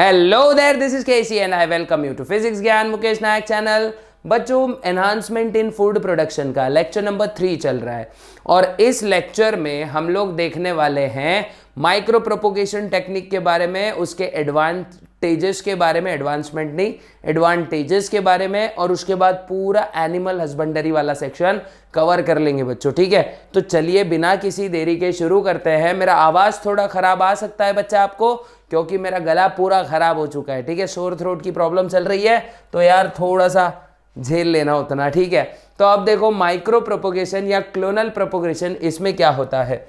Hello there, this is KC and I welcome you to physics Gyan Mukesh Nayak channel. बच्चों, enhancement in food production का lecture number 3 चल रहा है और इस लेक्चर में हम लोग देखने वाले हैं माइक्रो प्रोपोगेशन टेक्निक के बारे में, उसके एडवांटेजेस के बारे में, एडवांसमेंट नहीं एडवांटेजेस के बारे में, और उसके बाद पूरा एनिमल हस्बेंडरी वाला सेक्शन कवर कर लेंगे बच्चों। ठीक है, तो चलिए बिना किसी देरी के शुरू करते हैं। मेरा आवाज़ थोड़ा ख़राब आ सकता है बच्चा आपको, क्योंकि मेरा गला पूरा ख़राब हो चुका है। ठीक है, शोर थ्रोट की प्रॉब्लम चल रही है, तो यार थोड़ा सा झेल लेना उतना। ठीक है, तो अब देखो माइक्रो प्रोपोगेशन या क्लोनल प्रोपोगेशन, इसमें क्या होता है।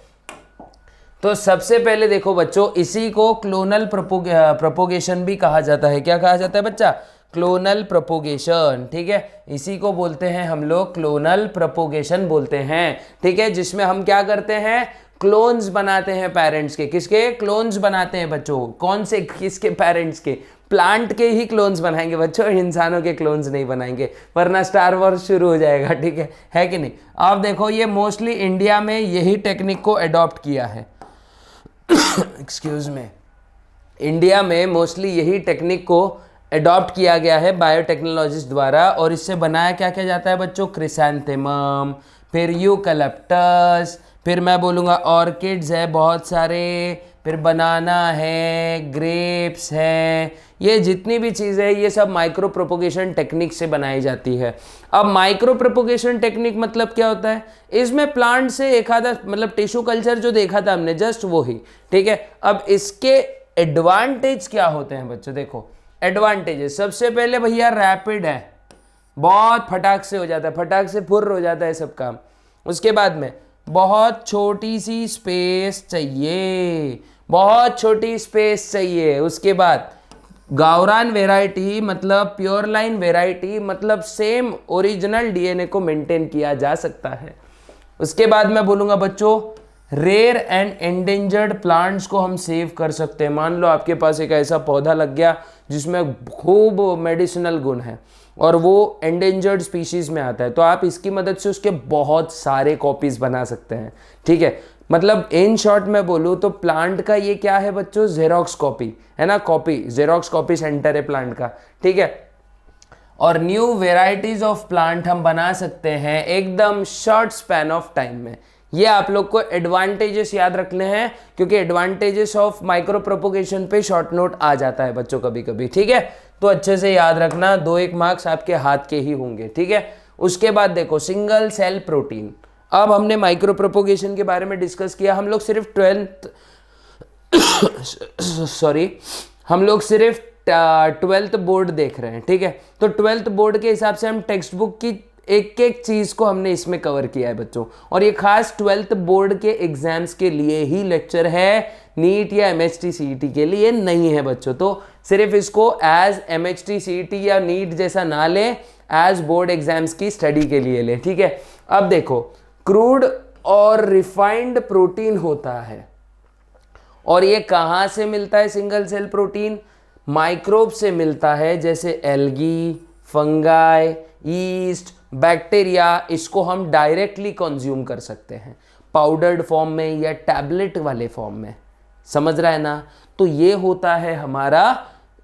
तो सबसे पहले देखो बच्चों, इसी को क्लोनल प्रोपोगेशन भी कहा जाता है। क्या कहा जाता है बच्चा? Clonal propagation. ठीक है, इसी को बोलते हैं हम लोग क्लोनल प्रोपोगेशन बोलते हैं। ठीक है, जिसमें हम क्या करते हैं, क्लोन्स बनाते हैं पेरेंट्स के। किसके क्लोन्स बनाते हैं बच्चों? कौन से? किसके? पेरेंट्स के। प्लांट के ही क्लोन्स बनाएंगे बच्चों, इंसानों के क्लोन्स नहीं बनाएंगे, वरना स्टार वॉर्स शुरू हो जाएगा। ठीक है कि नहीं? आप देखो, ये मोस्टली इंडिया में यही टेक्निक को अडॉप्ट किया है। एक्सक्यूज मी, इंडिया में मोस्टली यही टेक्निक को अडॉप्ट किया गया है बायोटेक्नोलॉजिस्ट द्वारा। और इससे बनाया क्या क्या जाता है बच्चों? क्रिसैंथेमम, फिर यूकलिप्टस, फिर मैं बोलूँगा ऑर्किड्स है बहुत सारे, फिर बनाना है, ग्रेप्स है, ये जितनी भी चीज़ें हैं ये सब माइक्रो प्रोपोगेशन टेक्निक से बनाई जाती है। अब माइक्रो प्रोपोगेशन टेक्निक मतलब क्या होता है? इसमें प्लांट से एक आधा मतलब टिश्यू कल्चर जो देखा था हमने, जस्ट वो ही। ठीक है, अब इसके एडवांटेज क्या होते हैं बच्चों? देखो एडवांटेजेस, सबसे पहले भैया रैपिड है, बहुत फटाक से हो जाता है, फटाक से फुर्र हो जाता है सब काम। उसके बाद में बहुत छोटी सी स्पेस चाहिए, बहुत छोटी स्पेस चाहिए। उसके बाद गावरान वेराइटी मतलब प्योर लाइन वेराइटी, मतलब सेम ओरिजिनल डीएनए को मेंटेन किया जा सकता है। उसके बाद मैं बोलूँगा बच्चों, रेयर एंड एंडेंजर्ड प्लांट्स को हम सेव कर सकते हैं। मान लो आपके पास एक ऐसा पौधा लग गया जिसमें खूब मेडिसिनल गुण है और वो एंडेंजर्ड स्पीशीज में आता है, तो आप इसकी मदद से उसके बहुत सारे कॉपीज बना सकते हैं। ठीक है, मतलब इन शॉर्ट में बोलूँ तो प्लांट का ये क्या है बच्चों? जेरोक्स कॉपी है ना, कॉपी, जेरोक्स कॉपी सेंटर है प्लांट का। ठीक है, और न्यू वेराइटीज ऑफ प्लांट हम बना सकते हैं एकदम शॉर्ट स्पैन ऑफ टाइम में। ये आप लोग को एडवांटेजेस याद रखने हैं, क्योंकि एडवांटेजेस ऑफ माइक्रो प्रोपोगेशन पे शॉर्ट नोट आ जाता है बच्चों कभी कभी। ठीक है, तो अच्छे से याद रखना, 2-1 मार्क्स आपके हाथ के ही होंगे। ठीक है, उसके बाद देखो सिंगल सेल प्रोटीन। अब हमने माइक्रो प्रोपोगेशन के बारे में डिस्कस किया, हम लोग सिर्फ हम लोग सिर्फ 12th बोर्ड देख रहे हैं। ठीक है, तो 12th बोर्ड के हिसाब से हम टेक्स्ट बुक की एक एक चीज़ को हमने इसमें कवर किया है बच्चों, और ये खास 12th बोर्ड के एग्जाम्स के लिए ही लेक्चर है, नीट या एमएचटी सीईटी के लिए नहीं है बच्चों। तो सिर्फ इसको एज एमएचटी सीईटी या नीट जैसा ना लें, एज बोर्ड एग्जाम्स की स्टडी के लिए लें। ठीक है, अब देखो क्रूड और रिफाइंड प्रोटीन होता है, और ये कहाँ से मिलता है? सिंगल सेल प्रोटीन माइक्रोब से मिलता है, जैसे एल्गी, फंगाई, ईस्ट, बैक्टीरिया। इसको हम डायरेक्टली कंज्यूम कर सकते हैं पाउडर्ड फॉर्म में या टैबलेट वाले फॉर्म में, समझ रहा है ना? तो ये होता है हमारा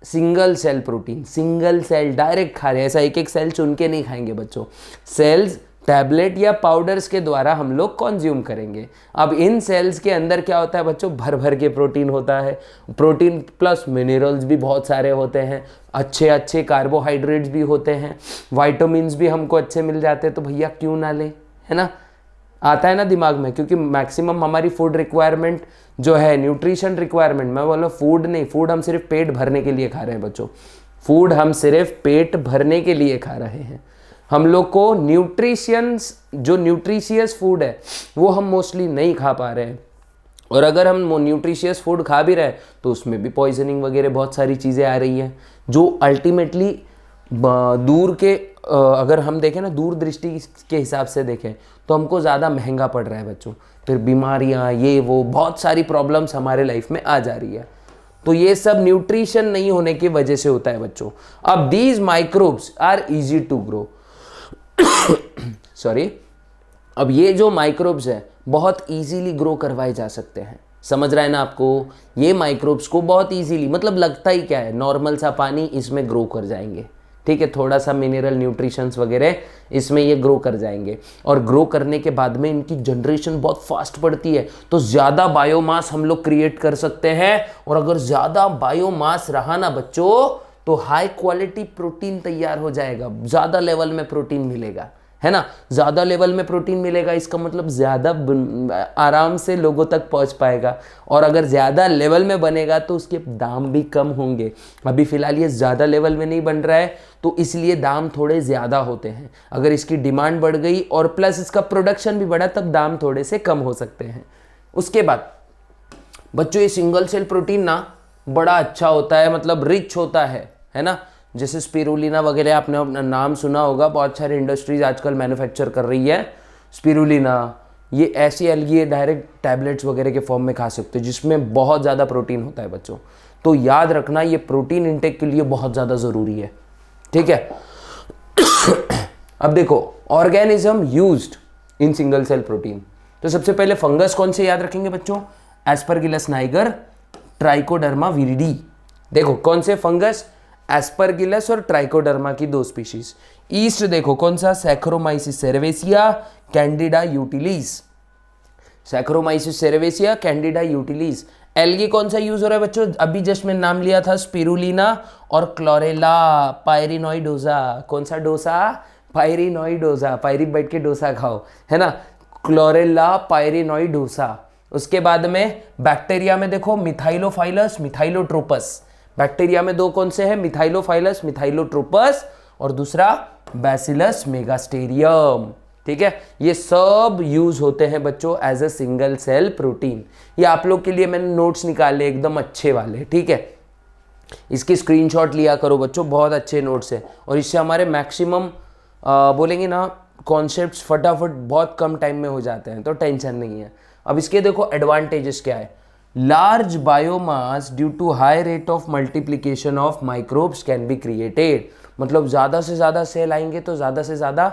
single cell protein. Single cell direct खा रहे हैं, ऐसा एक एक सेल चुन के नहीं खाएंगे बच्चों, सेल्स टैबलेट या पाउडर्स के द्वारा हम लोग कंज्यूम करेंगे। अब इन सेल्स के अंदर क्या होता है बच्चों? भर भर के प्रोटीन होता है, प्रोटीन प्लस मिनरल्स भी बहुत सारे होते हैं, अच्छे अच्छे कार्बोहाइड्रेट्स भी होते हैं, विटामिन्स भी हमको अच्छे मिल जाते हैं, तो भैया क्यों ना ले, है ना? आता है ना दिमाग में, क्योंकि मैक्सिमम हमारी फूड रिक्वायरमेंट जो है, न्यूट्रिशन रिक्वायरमेंट, मैं बोला फूड नहीं, फूड हम सिर्फ पेट भरने के लिए खा रहे हैं बच्चों, फूड हम सिर्फ पेट भरने के लिए खा रहे हैं। हम लोग को न्यूट्रिशियंस, जो न्यूट्रिशियस फूड है वो हम मोस्टली नहीं खा पा रहे हैं, और अगर हम न्यूट्रिशियस फूड खा भी रहे हैं तो उसमें भी पॉइजनिंग वगैरह बहुत सारी चीज़ें आ रही हैं, जो अल्टीमेटली दूर के अगर हम देखें ना, दूर दृष्टि के हिसाब से देखें तो हमको ज़्यादा महंगा पड़ रहा है बच्चों। फिर बीमारियाँ, ये वो बहुत सारी प्रॉब्लम्स हमारे लाइफ में आ जा रही है, तो ये सब न्यूट्रिशन नहीं होने की वजह से होता है बच्चों। अब these microbes are easy to grow sorry, अब ये जो माइक्रोब्स है बहुत इजीली ग्रो करवाए जा सकते हैं। समझ रहा है ना आपको? ये माइक्रोब्स को बहुत इजीली, मतलब लगता ही क्या है, नॉर्मल सा पानी इसमें ग्रो कर जाएंगे, ठीक है, थोड़ा सा मिनरल न्यूट्रिशंस वगैरह इसमें ये ग्रो कर जाएंगे, और ग्रो करने के बाद में इनकी जनरेशन बहुत फास्ट बढ़ती है, तो ज़्यादा बायोमास हम लोग क्रिएट कर सकते हैं। और अगर ज़्यादा बायोमास रहा ना बच्चों, तो हाई क्वालिटी प्रोटीन तैयार हो जाएगा, ज़्यादा लेवल में प्रोटीन मिलेगा, है ना। ज़्यादा लेवल में प्रोटीन मिलेगा, इसका मतलब ज़्यादा आराम से लोगों तक पहुंच पाएगा, और अगर ज़्यादा लेवल में बनेगा तो उसके दाम भी कम होंगे। अभी फ़िलहाल ये ज़्यादा लेवल में नहीं बन रहा है, तो इसलिए दाम थोड़े ज़्यादा होते हैं। अगर इसकी डिमांड बढ़ गई और प्लस इसका प्रोडक्शन भी बढ़ा, तब दाम थोड़े से कम हो सकते हैं। उसके बाद बच्चों ये सिंगल सेल प्रोटीन ना बड़ा अच्छा होता है, मतलब रिच होता है ना। जैसे स्पिरुलिना वगैरह आपने अपना नाम सुना होगा, बहुत सारे इंडस्ट्रीज आजकल मैन्युफैक्चर कर रही है स्पिरुलिना। ये ऐसी एल्गी डायरेक्ट टैबलेट्स वगैरह के फॉर्म में खा सकते हो, जिसमें बहुत ज़्यादा प्रोटीन होता है बच्चों। तो याद रखना ये प्रोटीन इंटेक के लिए बहुत ज़्यादा ज़रूरी है, ठीक है। अब देखो organism used in single cell protein, तो सबसे पहले फंगस कौन से याद रखेंगे बच्चों? Aspergillus niger, Trichoderma viride. देखो कौन से फंगस? एस्परगिलस और ट्राइकोडर्मा की 2 स्पीशीज। ईस्ट देखो कौन सा? Saccharomyces cerevisiae, Candida utilis. Saccharomyces cerevisiae, Candida utilis. Algae कौन सा यूज हो रहा है बच्चों? अभी जस्ट मैंने नाम लिया था, स्पिरुलिना और क्लोरेला पायरिनोइडोजा। कौन सा डोसा? पायरिनोइडोजा। पायरी बैठ के डोसा खाओ, है ना। क्लोरेला पायरिनोइडोसा। उसके बाद में बैक्टीरिया में देखो मिथाइलोफाइलस, मिथाइलोट्रोपस। बैक्टीरिया में 2 कौन से हैं? मिथाइलोफाइलस, मिथाइलोट्रोपस, और दूसरा बैसिलस मेगास्टेरियम, ठीक है। ये सब यूज होते हैं बच्चों as a single cell protein. ये आप लोग के लिए मैंने नोट्स निकाले एकदम अच्छे वाले, ठीक है। इसके स्क्रीनशॉट लिया करो बच्चों, बहुत अच्छे नोट्स हैं, और इससे हमारे मैक्सिमम बोलेंगे ना कॉन्सेप्ट्स फटाफट बहुत कम टाइम में हो जाते हैं, तो टेंशन नहीं है। अब इसके देखो एडवांटेजेस क्या है। Large biomass due to high rate of multiplication of microbes can be created, मतलब ज़्यादा से ज़्यादा सेल आएंगे तो ज़्यादा से ज़्यादा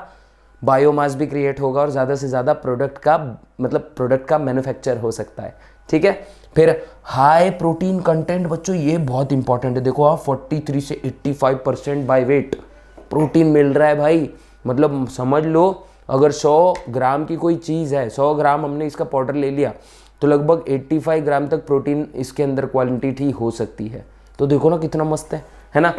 बायोमास भी क्रिएट होगा, और ज़्यादा से ज़्यादा प्रोडक्ट का मैन्युफैक्चर हो सकता है, ठीक है। फिर हाई प्रोटीन कंटेंट बच्चों, ये बहुत इंपॉर्टेंट है। देखो आप 43 से 85% बाय वेट प्रोटीन मिल रहा है भाई, मतलब समझ लो अगर 100 ग्राम की कोई चीज़ है, 100 ग्राम हमने इसका पाउडर ले लिया, तो लगभग 85 ग्राम तक प्रोटीन इसके अंदर क्वांटिटी हो सकती है। तो देखो ना कितना मस्त है ना।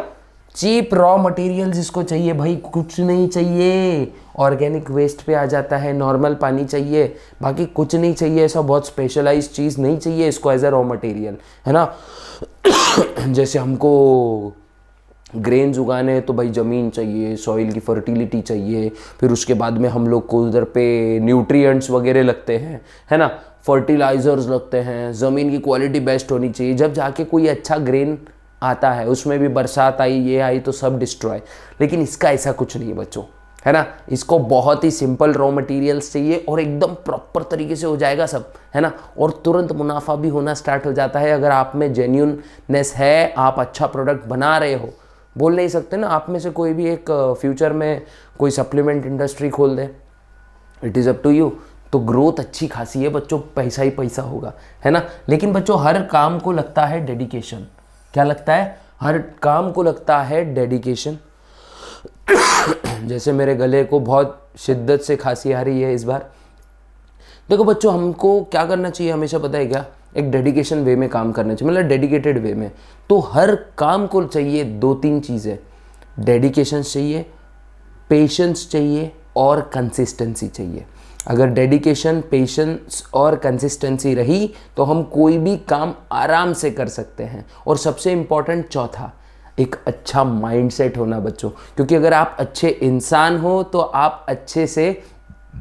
चीप रॉ मटेरियल जिसको चाहिए भाई, कुछ नहीं चाहिए, ऑर्गेनिक वेस्ट पे आ जाता है, नॉर्मल पानी चाहिए, बाकी कुछ नहीं चाहिए, ऐसा बहुत स्पेशलाइज्ड चीज़ नहीं चाहिए इसको एज अ रॉ मटेरियल, है ना। जैसे हमको ग्रेन्स उगाने हैं तो भाई ज़मीन चाहिए, सॉइल की फर्टिलिटी चाहिए, फिर उसके बाद में हम लोग को उधर पे न्यूट्रिएंट्स वगैरह लगते हैं, है ना, फर्टिलाइजर्स लगते हैं, ज़मीन की क्वालिटी बेस्ट होनी चाहिए, जब जाके कोई अच्छा ग्रेन आता है। उसमें भी बरसात आई, ये आई तो सब डिस्ट्रॉय। लेकिन इसका ऐसा कुछ नहीं है बच्चों, है ना। इसको बहुत ही सिंपल रॉ मटेरियल्स चाहिए और एकदम प्रॉपर तरीके से हो जाएगा सब, है ना। और तुरंत मुनाफा भी होना स्टार्ट हो जाता है अगर आप में जेन्यूननेस है, आप अच्छा प्रोडक्ट बना रहे हो। बोल नहीं सकते ना, आप में से कोई भी एक फ्यूचर में कोई सप्लीमेंट इंडस्ट्री खोल दे, it is up to you. तो ग्रोथ अच्छी खासी है बच्चों, पैसा ही पैसा होगा, है ना। लेकिन बच्चों हर काम को लगता है डेडिकेशन। क्या लगता है? हर काम को लगता है डेडिकेशन। जैसे मेरे गले को बहुत शिद्दत से खांसी आ रही है इस बार। देखो बच्चों हमको क्या करना चाहिए हमेशा, पता है क्या? एक डेडिकेशन वे में काम करना चाहिए, मतलब डेडिकेटेड वे में। तो हर काम को चाहिए 2-3 चीज़ें, डेडिकेशन चाहिए, पेशेंस चाहिए और कंसिस्टेंसी चाहिए। अगर डेडिकेशन, पेशेंस और कंसिस्टेंसी रही तो हम कोई भी काम आराम से कर सकते हैं। और सबसे इम्पॉर्टेंट चौथा, एक अच्छा माइंडसेट होना बच्चों, क्योंकि अगर आप अच्छे इंसान हो तो आप अच्छे से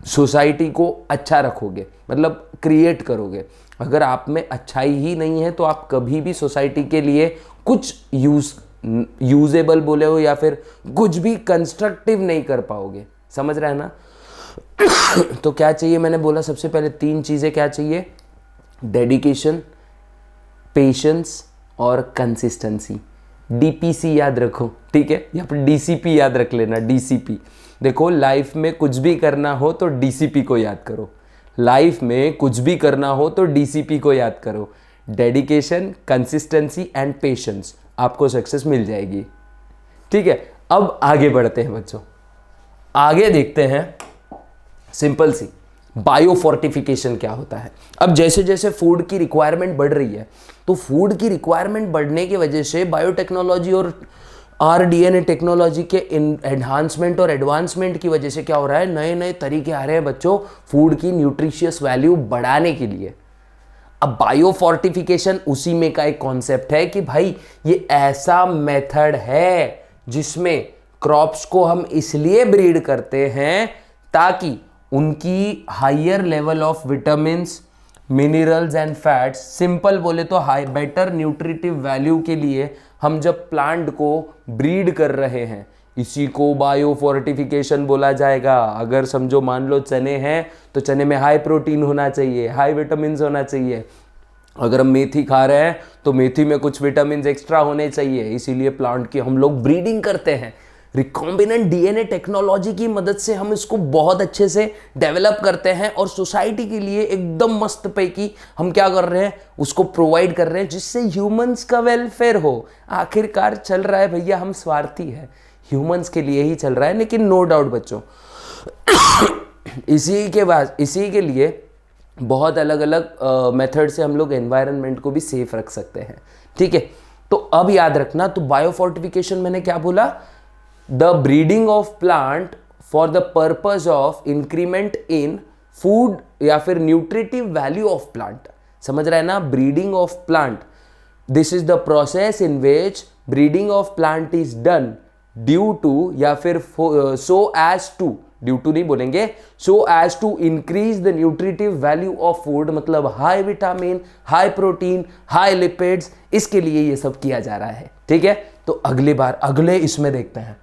सोसाइटी को अच्छा रखोगे, मतलब क्रिएट करोगे। अगर आप में अच्छाई ही नहीं है तो आप कभी भी सोसाइटी के लिए कुछ यूजेबल बोले हो या फिर कुछ भी कंस्ट्रक्टिव नहीं कर पाओगे, समझ रहे हैं ना। तो क्या चाहिए? मैंने बोला सबसे पहले 3 चीज़ें क्या चाहिए? डेडिकेशन, पेशेंस और कंसिस्टेंसी। DPC याद रखो, ठीक है, या फिर DCP याद रख लेना, DCP। देखो लाइफ में कुछ भी करना हो तो DCP को याद करो। लाइफ में कुछ भी करना हो तो डीसीपी को याद करो, डेडिकेशन, कंसिस्टेंसी एंड पेशेंस, आपको सक्सेस मिल जाएगी। ठीक है, अब आगे बढ़ते हैं बच्चों, आगे देखते हैं सिंपल सी बायोफोर्टिफिकेशन क्या होता है। अब जैसे जैसे फूड की रिक्वायरमेंट बढ़ रही है, तो फूड की रिक्वायरमेंट बढ़ने की वजह से बायोटेक्नोलॉजी और आरडीएनए टेक्नोलॉजी के एनहांसमेंट और एडवांसमेंट की वजह से क्या हो रहा है, नए नए तरीके आ रहे हैं बच्चों फूड की न्यूट्रिशियस वैल्यू बढ़ाने के लिए। अब बायोफोर्टिफिकेशन उसी में का एक कॉन्सेप्ट है कि भाई ये ऐसा मेथड है जिसमें क्रॉप्स को हम इसलिए ब्रीड करते हैं ताकि उनकी higher level of vitamins, minerals and fats, simple बोले तो हाई बेटर न्यूट्रिटिव वैल्यू के लिए हम जब प्लांट को ब्रीड कर रहे हैं, इसी को बायोफोर्टिफिकेशन बोला जाएगा। अगर समझो मान लो चने हैं तो चने में हाई प्रोटीन होना चाहिए, हाई विटामिन्स होना चाहिए। अगर हम मेथी खा रहे हैं तो मेथी में कुछ विटामिन्स एक्स्ट्रा होने चाहिए, इसीलिए प्लांट की हम लोग ब्रीडिंग करते हैं। रिकॉम्बिनेंट डीएनए टेक्नोलॉजी की मदद से हम इसको बहुत अच्छे से डेवलप करते हैं और सोसाइटी के लिए एकदम मस्त पैकी हम क्या कर रहे हैं, उसको प्रोवाइड कर रहे हैं जिससे ह्यूमंस का वेलफेयर हो। आखिरकार चल रहा है भैया, हम स्वार्थी है, ह्यूमंस के लिए ही चल रहा है। लेकिन नो डाउट बच्चों इसी के लिए बहुत अलग अलग मेथड से हम लोग एनवायरनमेंट को भी सेफ रख सकते हैं। ठीक है, तो अब याद रखना, तो बायोफोर्टिफिकेशन मैंने क्या बोला, the breeding of plant for the purpose of increment in food या फिर न्यूट्रिटिव वैल्यू ऑफ प्लांट। समझ रहा है ना, breeding of plant, this is the process in which breeding of plant is done due to या फिर so as to, due to नहीं बोलेंगे, so as to increase the nutritive value of food, मतलब high vitamin, high protein, high lipids, इसके लिए ये सब किया जा रहा है। ठीक है, तो अगले इसमें देखते हैं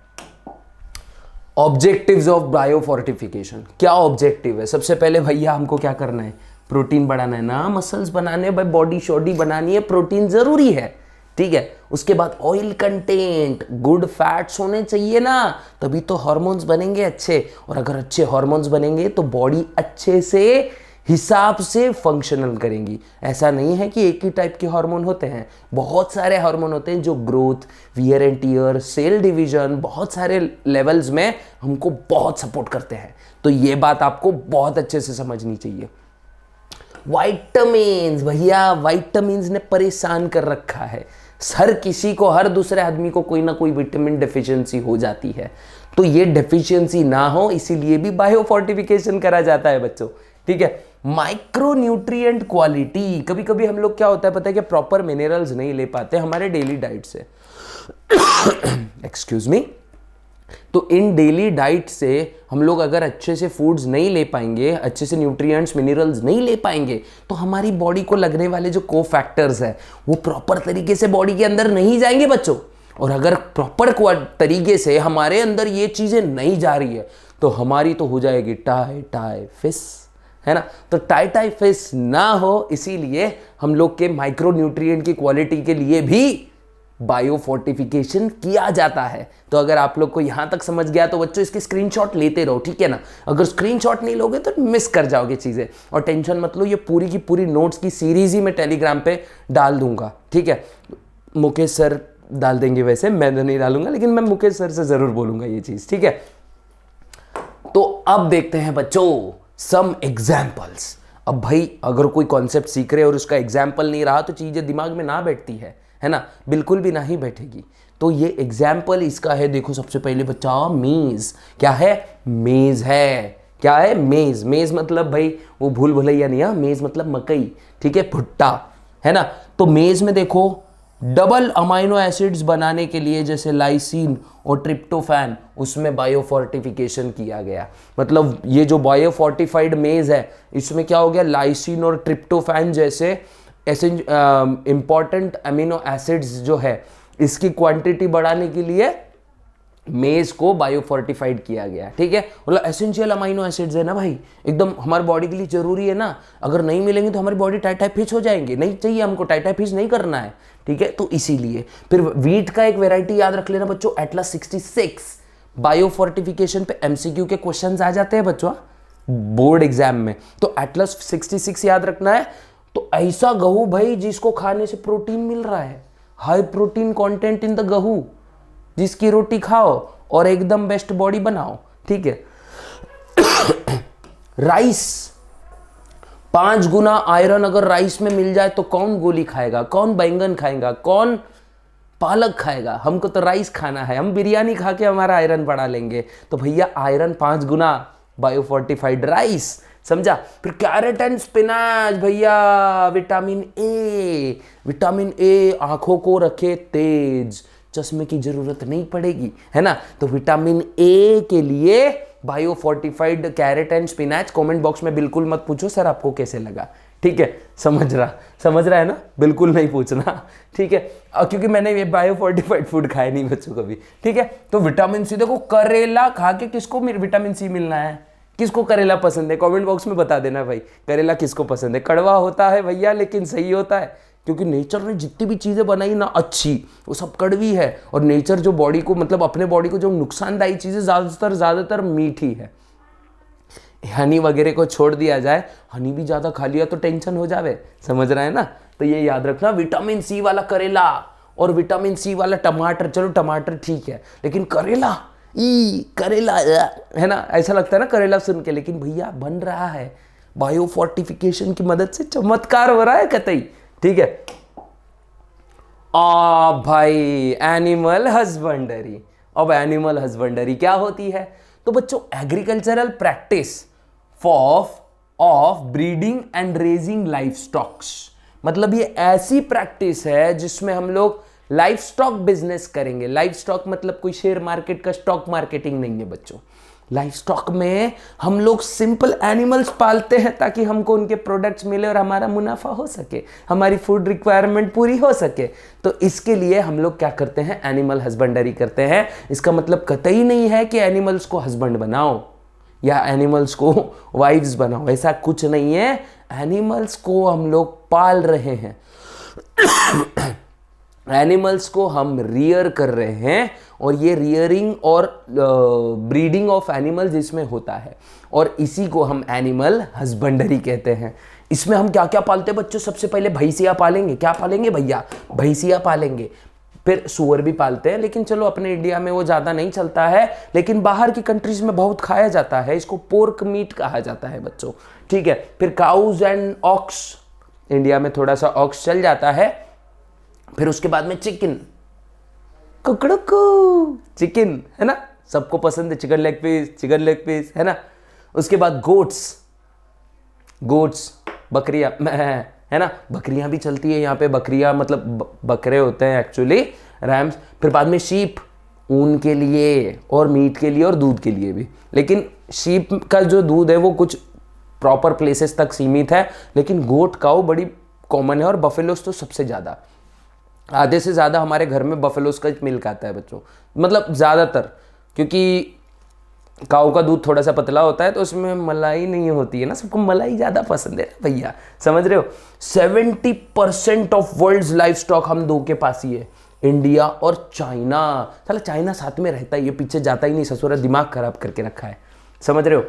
ऑब्जेक्टिव्स ऑफ बायोफोर्टिफिकेशन। क्या ऑब्जेक्टिव है? सबसे पहले भैया हमको क्या करना है, प्रोटीन बढ़ाना है ना, मसल्स बनाने, भाई बॉडी शॉडी बनानी है, प्रोटीन जरूरी है। ठीक है, उसके बाद ऑयल कंटेंट, गुड फैट्स होने चाहिए ना, तभी तो हार्मोन्स बनेंगे अच्छे, और अगर अच्छे हार्मोन्स बनेंगे तो बॉडी अच्छे से हिसाब से फंक्शनल करेंगी। ऐसा नहीं है कि एक ही टाइप के हार्मोन होते हैं, बहुत सारे हार्मोन होते हैं जो growth, wear and tear, cell division, बहुत सारे लेवल्स में हमको बहुत सपोर्ट करते हैं। तो ये बात आपको बहुत अच्छे से समझनी चाहिए। विटामिन्स, भैया विटामिन्स ने परेशान कर रखा है, हर किसी को, हर दूसरे आदमी को कोई ना कोई विटामिन डेफिशिएंसी हो जाती है। तो ये डेफिशिएंसी ना हो इसीलिए भी बायोफोर्टिफिकेशन करा जाता है बच्चों। ठीक है, माइक्रो न्यूट्रिएंट क्वालिटी, कभी कभी हम लोग क्या होता है पता है कि प्रॉपर मिनरल्स नहीं ले पाते हमारे daily diet say excuse me. तो इन डेली डाइट से हम लोग अगर अच्छे से फूड्स नहीं ले पाएंगे, अच्छे से न्यूट्रिएंट्स, मिनरल्स नहीं ले पाएंगे, तो हमारी बॉडी को लगने वाले जो को फैक्टर्स है वो प्रॉपर तरीके से बॉडी के अंदर नहीं जाएंगे बच्चों। और अगर प्रॉपर तरीके से हमारे अंदर ये चीजें नहीं जा रही है तो हमारी तो हो जाएगी टाइफाइड, है ना। तो टाइफाइड ना हो इसीलिए हम लोग के माइक्रो न्यूट्रिएंट की क्वालिटी के लिए भी बायोफोर्टिफिकेशन किया जाता है। तो अगर आप लोग को यहां तक समझ गया तो बच्चों इसके स्क्रीनशॉट लेते रहो, ठीक है ना। अगर स्क्रीनशॉट नहीं लोगे तो मिस कर जाओगे चीजें। और टेंशन मत लो, ये पूरी की पूरी नोट्स की सीरीज ही मैं टेलीग्राम पे डाल दूंगा, ठीक है। मुकेश सर डाल देंगे, वैसे मैं तो नहीं डालूंगा, लेकिन मैं मुकेश सर से जरूर बोलूंगा ये चीज, ठीक है। तो अब देखते हैं बच्चों सम एग्जाम्पल्स। अब भाई अगर कोई कॉन्सेप्ट सीख रहे और उसका एग्जाम्पल नहीं रहा तो चीजें दिमाग में ना बैठती है ना, बिल्कुल भी ना ही बैठेगी। तो ये एग्जाम्पल इसका है, देखो सबसे पहले बच्चा मेज। क्या है? मेज है। क्या है? मेज। मेज मतलब भाई वो भूल भुलैया नहीं है, मेज मतलब मकई, ठीक है, भुट्टा, है ना। तो मेज में देखो डबल अमाइनो एसिड्स बनाने के लिए जैसे लाइसिन और ट्रिप्टोफैन, उसमें बायोफोर्टिफिकेशन किया गया। मतलब ये जो बायोफोर्टिफाइड मेज है इसमें क्या हो गया, लाइसिन और ट्रिप्टोफैन जैसे ऐसे इंपॉर्टेंट अमीनो एसिड्स जो है इसकी क्वांटिटी बढ़ाने के लिए मेज को बायोफोर्टिफाइड किया गया, ठीक है। मतलब एसेंशियल अमाइनो एसिड्स है ना भाई, एकदम हमारी बॉडी के लिए जरूरी है ना। अगर नहीं मिलेंगे तो हमारी बॉडी टाइटाइफिश हो जाएंगे, नहीं चाहिए हमको, टाइटाइफिश नहीं करना है, ठीक है। तो इसीलिए फिर वीट का एक वेराइटी याद रख लेना बच्चों, एटलस 66। बायोफोर्टिफिकेशन पे एमसीक्यू के क्वेश्चंस आ जाते हैं बच्चों, बोर्ड एग्जाम में। तो एटलस 66 याद रखना है। तो ऐसा गेहूं भाई जिसको खाने से प्रोटीन मिल रहा है, high protein content in the गेहूं, जिसकी रोटी खाओ और एकदम बेस्ट बॉडी बनाओ, ठीक है। राइस, 5 गुना आयरन अगर राइस में मिल जाए तो कौन गोली खाएगा, कौन बैंगन खाएगा, कौन पालक खाएगा? हमको तो राइस खाना है, हम बिरयानी खा के हमारा आयरन बढ़ा लेंगे। तो भैया आयरन 5 गुना बायो फोर्टिफाइड राइस, समझा। फिर कैरेट एंड स्पिनाच भैया, विटामिन ए, विटामिन ए आंखों को रखे तेज, चश्मे की जरूरत नहीं पड़ेगी, है ना। तो विटामिन ए के लिए bio fortified carrot and spinach. Comment box में बिल्कुल मत पूछो सर आपको कैसे लगा, ठीक है। समझ रहा है ना, बिल्कुल नहीं पूछना, ठीक है, क्योंकि मैंने ये बायो फोर्टिफाइड फूड खाए नहीं बच्चों कभी, ठीक है। तो विटामिन सी देखो, करेला खा के किसको विटामिन सी मिलना है, किसको करेला पसंद है कमेंट बॉक्स में बता देना भाई, करेला किसको पसंद है। कड़वा होता है भैया लेकिन सही होता है, क्योंकि नेचर ने जितनी भी चीज़ें बनाई ना अच्छी, वो सब कड़वी है। और नेचर जो बॉडी को, मतलब अपने बॉडी को जो नुकसानदायी चीज़ें ज़्यादातर मीठी है। हनी वगैरह को छोड़ दिया जाए, हनी भी ज़्यादा खा लिया तो टेंशन हो जावे, समझ रहा है ना। तो ये याद रखना, विटामिन सी वाला करेला और विटामिन सी वाला टमाटर, चलो टमाटर ठीक है, लेकिन करेला, करेला है ना, ऐसा लगता है ना करेला सुन के, लेकिन भैया बन रहा है बायो फोर्टिफिकेशन की मदद से, चमत्कार हो रहा है कतई, ठीक है। भाई एनिमल हस्बेंडरी। अब एनिमल हस्बेंडरी क्या होती है? तो बच्चों agricultural practice of breeding and raising life stocks, मतलब ये ऐसी प्रैक्टिस है जिसमें हम लोग लाइफ स्टॉक बिजनेस करेंगे। लाइफ स्टॉक मतलब कोई शेयर मार्केट का स्टॉक मार्केटिंग नहीं है बच्चों। लाइफ स्टॉक में हम लोग सिंपल एनिमल्स पालते हैं ताकि हमको उनके प्रोडक्ट्स मिले और हमारा मुनाफा हो सके, हमारी फूड रिक्वायरमेंट पूरी हो सके। तो इसके लिए हम लोग क्या करते हैं, एनिमल हस्बेंडरी करते हैं। इसका मतलब कतई नहीं है कि एनिमल्स को हस्बैंड बनाओ या एनिमल्स को वाइफ्स बनाओ, ऐसा कुछ नहीं है। एनिमल्स को हम लोग पाल रहे हैं, एनिमल्स को हम रियर कर रहे हैं, और ये रियरिंग और ब्रीडिंग ऑफ एनिमल्स इसमें होता है, और इसी को हम एनिमल हस्बेंडरी कहते हैं। इसमें हम क्या क्या पालते हैं बच्चों? सबसे पहले भैंसिया पालेंगे। क्या पालेंगे भैया? भैंसिया पालेंगे। फिर सूअर भी पालते हैं, लेकिन चलो अपने इंडिया में वो ज़्यादा नहीं चलता है, लेकिन बाहर की कंट्रीज में बहुत खाया जाता है, इसको पोर्क मीट कहा जाता है बच्चों, ठीक है। फिर काउज एंड ऑक्स, इंडिया में थोड़ा सा ऑक्स चल जाता है। फिर उसके बाद में चिकन, कुकड़ुकू चिकन, है ना, सबको पसंद है चिकन लेग पीस, है ना। उसके बाद गोट्स बकरियां, है ना, बकरियां भी चलती है यहाँ पे। बकरियां मतलब बकरे होते हैं एक्चुअली, रैम्स। फिर बाद में शीप, ऊन के लिए और मीट के लिए और दूध के लिए भी, लेकिन शीप का जो दूध है वो कुछ प्रॉपर प्लेसेस तक सीमित है, लेकिन गोट काऊ बड़ी कॉमन है। और बफेलोस तो सबसे ज़्यादा, आधे से ज़्यादा हमारे घर में बफेलोस का मिल्क आता है बच्चों, मतलब ज़्यादातर, क्योंकि काऊ का दूध थोड़ा सा पतला होता है तो उसमें मलाई नहीं होती है ना, सबको मलाई ज़्यादा पसंद है भैया, समझ रहे हो। 70% ऑफ वर्ल्ड्स लाइफ स्टॉक हम दो के पास ही है, इंडिया और चाइना। चलो चाइना साथ में रहता है, ये पीछे जाता ही नहीं, ससुरा दिमाग खराब करके रखा है, समझ रहे हो।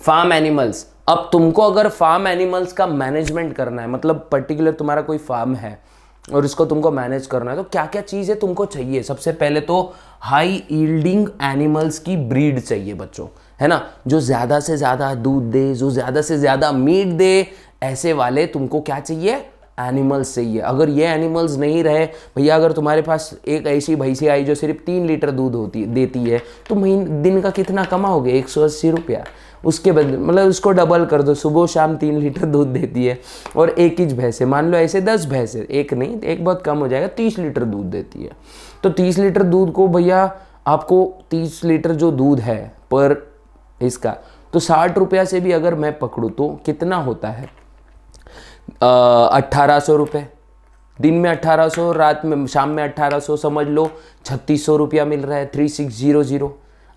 फार्म एनिमल्स, अब तुमको अगर फार्म एनिमल्स का मैनेजमेंट करना है, मतलब पर्टिकुलर तुम्हारा कोई फार्म है और इसको तुमको मैनेज करना है, तो क्या क्या चीज़ें तुमको चाहिए? सबसे पहले तो हाई यील्डिंग एनिमल्स की ब्रीड चाहिए बच्चों, है ना, जो ज़्यादा से ज़्यादा दूध दे, जो ज़्यादा से ज़्यादा मीट दे, ऐसे वाले तुमको क्या चाहिए? एनिमल्स चाहिए। अगर ये एनिमल्स नहीं रहे भैया, अगर तुम्हारे पास एक ऐसी भैंसी आई जो सिर्फ 3 लीटर दूध देती है, तो दिन का कितना कमाओगे? 180 रुपया। उसके बाद मतलब उसको डबल कर दो, सुबह शाम 3 लीटर दूध देती है, और एक ही भैंसे, मान लो ऐसे 10 भैंसे, एक नहीं, एक बहुत कम हो जाएगा, 30 लीटर दूध देती है। तो 30 लीटर दूध को भैया, आपको 30 लीटर जो दूध है पर इसका, तो 60 रुपया से भी अगर मैं पकड़ूँ तो कितना होता है? 1800 रुपये। दिन में 1800, रात में, शाम में 1800, समझ लो 3600 रुपया मिल रहा है, 3600।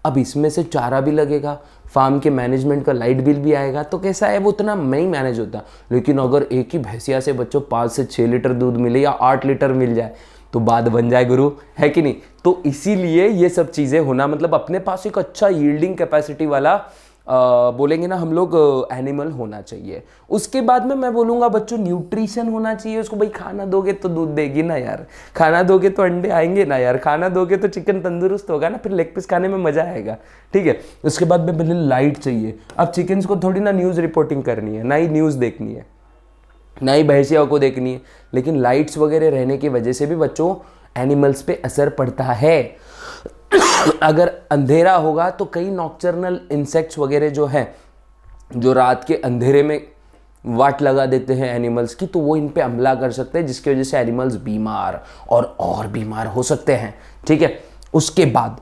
अब इसमें से चारा भी लगेगा, फार्म के मैनेजमेंट का लाइट बिल भी आएगा, तो कैसा है वो उतना नहीं मैनेज होता। लेकिन अगर एक ही भैंसिया से बच्चों 5 से 6 लीटर दूध मिले या 8 लीटर मिल जाए तो बात बन जाए गुरु, है कि नहीं। तो इसीलिए ये सब चीज़ें होना, मतलब अपने पास एक अच्छा यील्डिंग कैपेसिटी वाला बोलेंगे ना हम लोग एनिमल होना चाहिए। उसके बाद में मैं बोलूँगा बच्चों न्यूट्रिशन होना चाहिए उसको। भाई खाना दोगे तो दूध देगी ना यार, खाना दोगे तो अंडे आएंगे ना यार, खाना दोगे तो चिकन तंदुरुस्त होगा ना, फिर लेग पीस खाने में मजा आएगा, ठीक है। उसके बाद में पहले लाइट चाहिए। अब चिकन्स को थोड़ी ना न्यूज़ रिपोर्टिंग करनी है, ना ही न्यूज़ देखनी है, ना ही भैंसिया को देखनी है, लेकिन लाइट्स वगैरह रहने की वजह से भी बच्चों एनिमल्स पे असर पड़ता है। अगर अंधेरा होगा तो कई नॉक्टर्नल इंसेक्ट्स वगैरह जो हैं, जो रात के अंधेरे में वाट लगा देते हैं एनिमल्स की, तो वो इन पे हमला कर सकते हैं, जिसकी वजह से एनिमल्स बीमार और बीमार हो सकते हैं, ठीक है। उसके बाद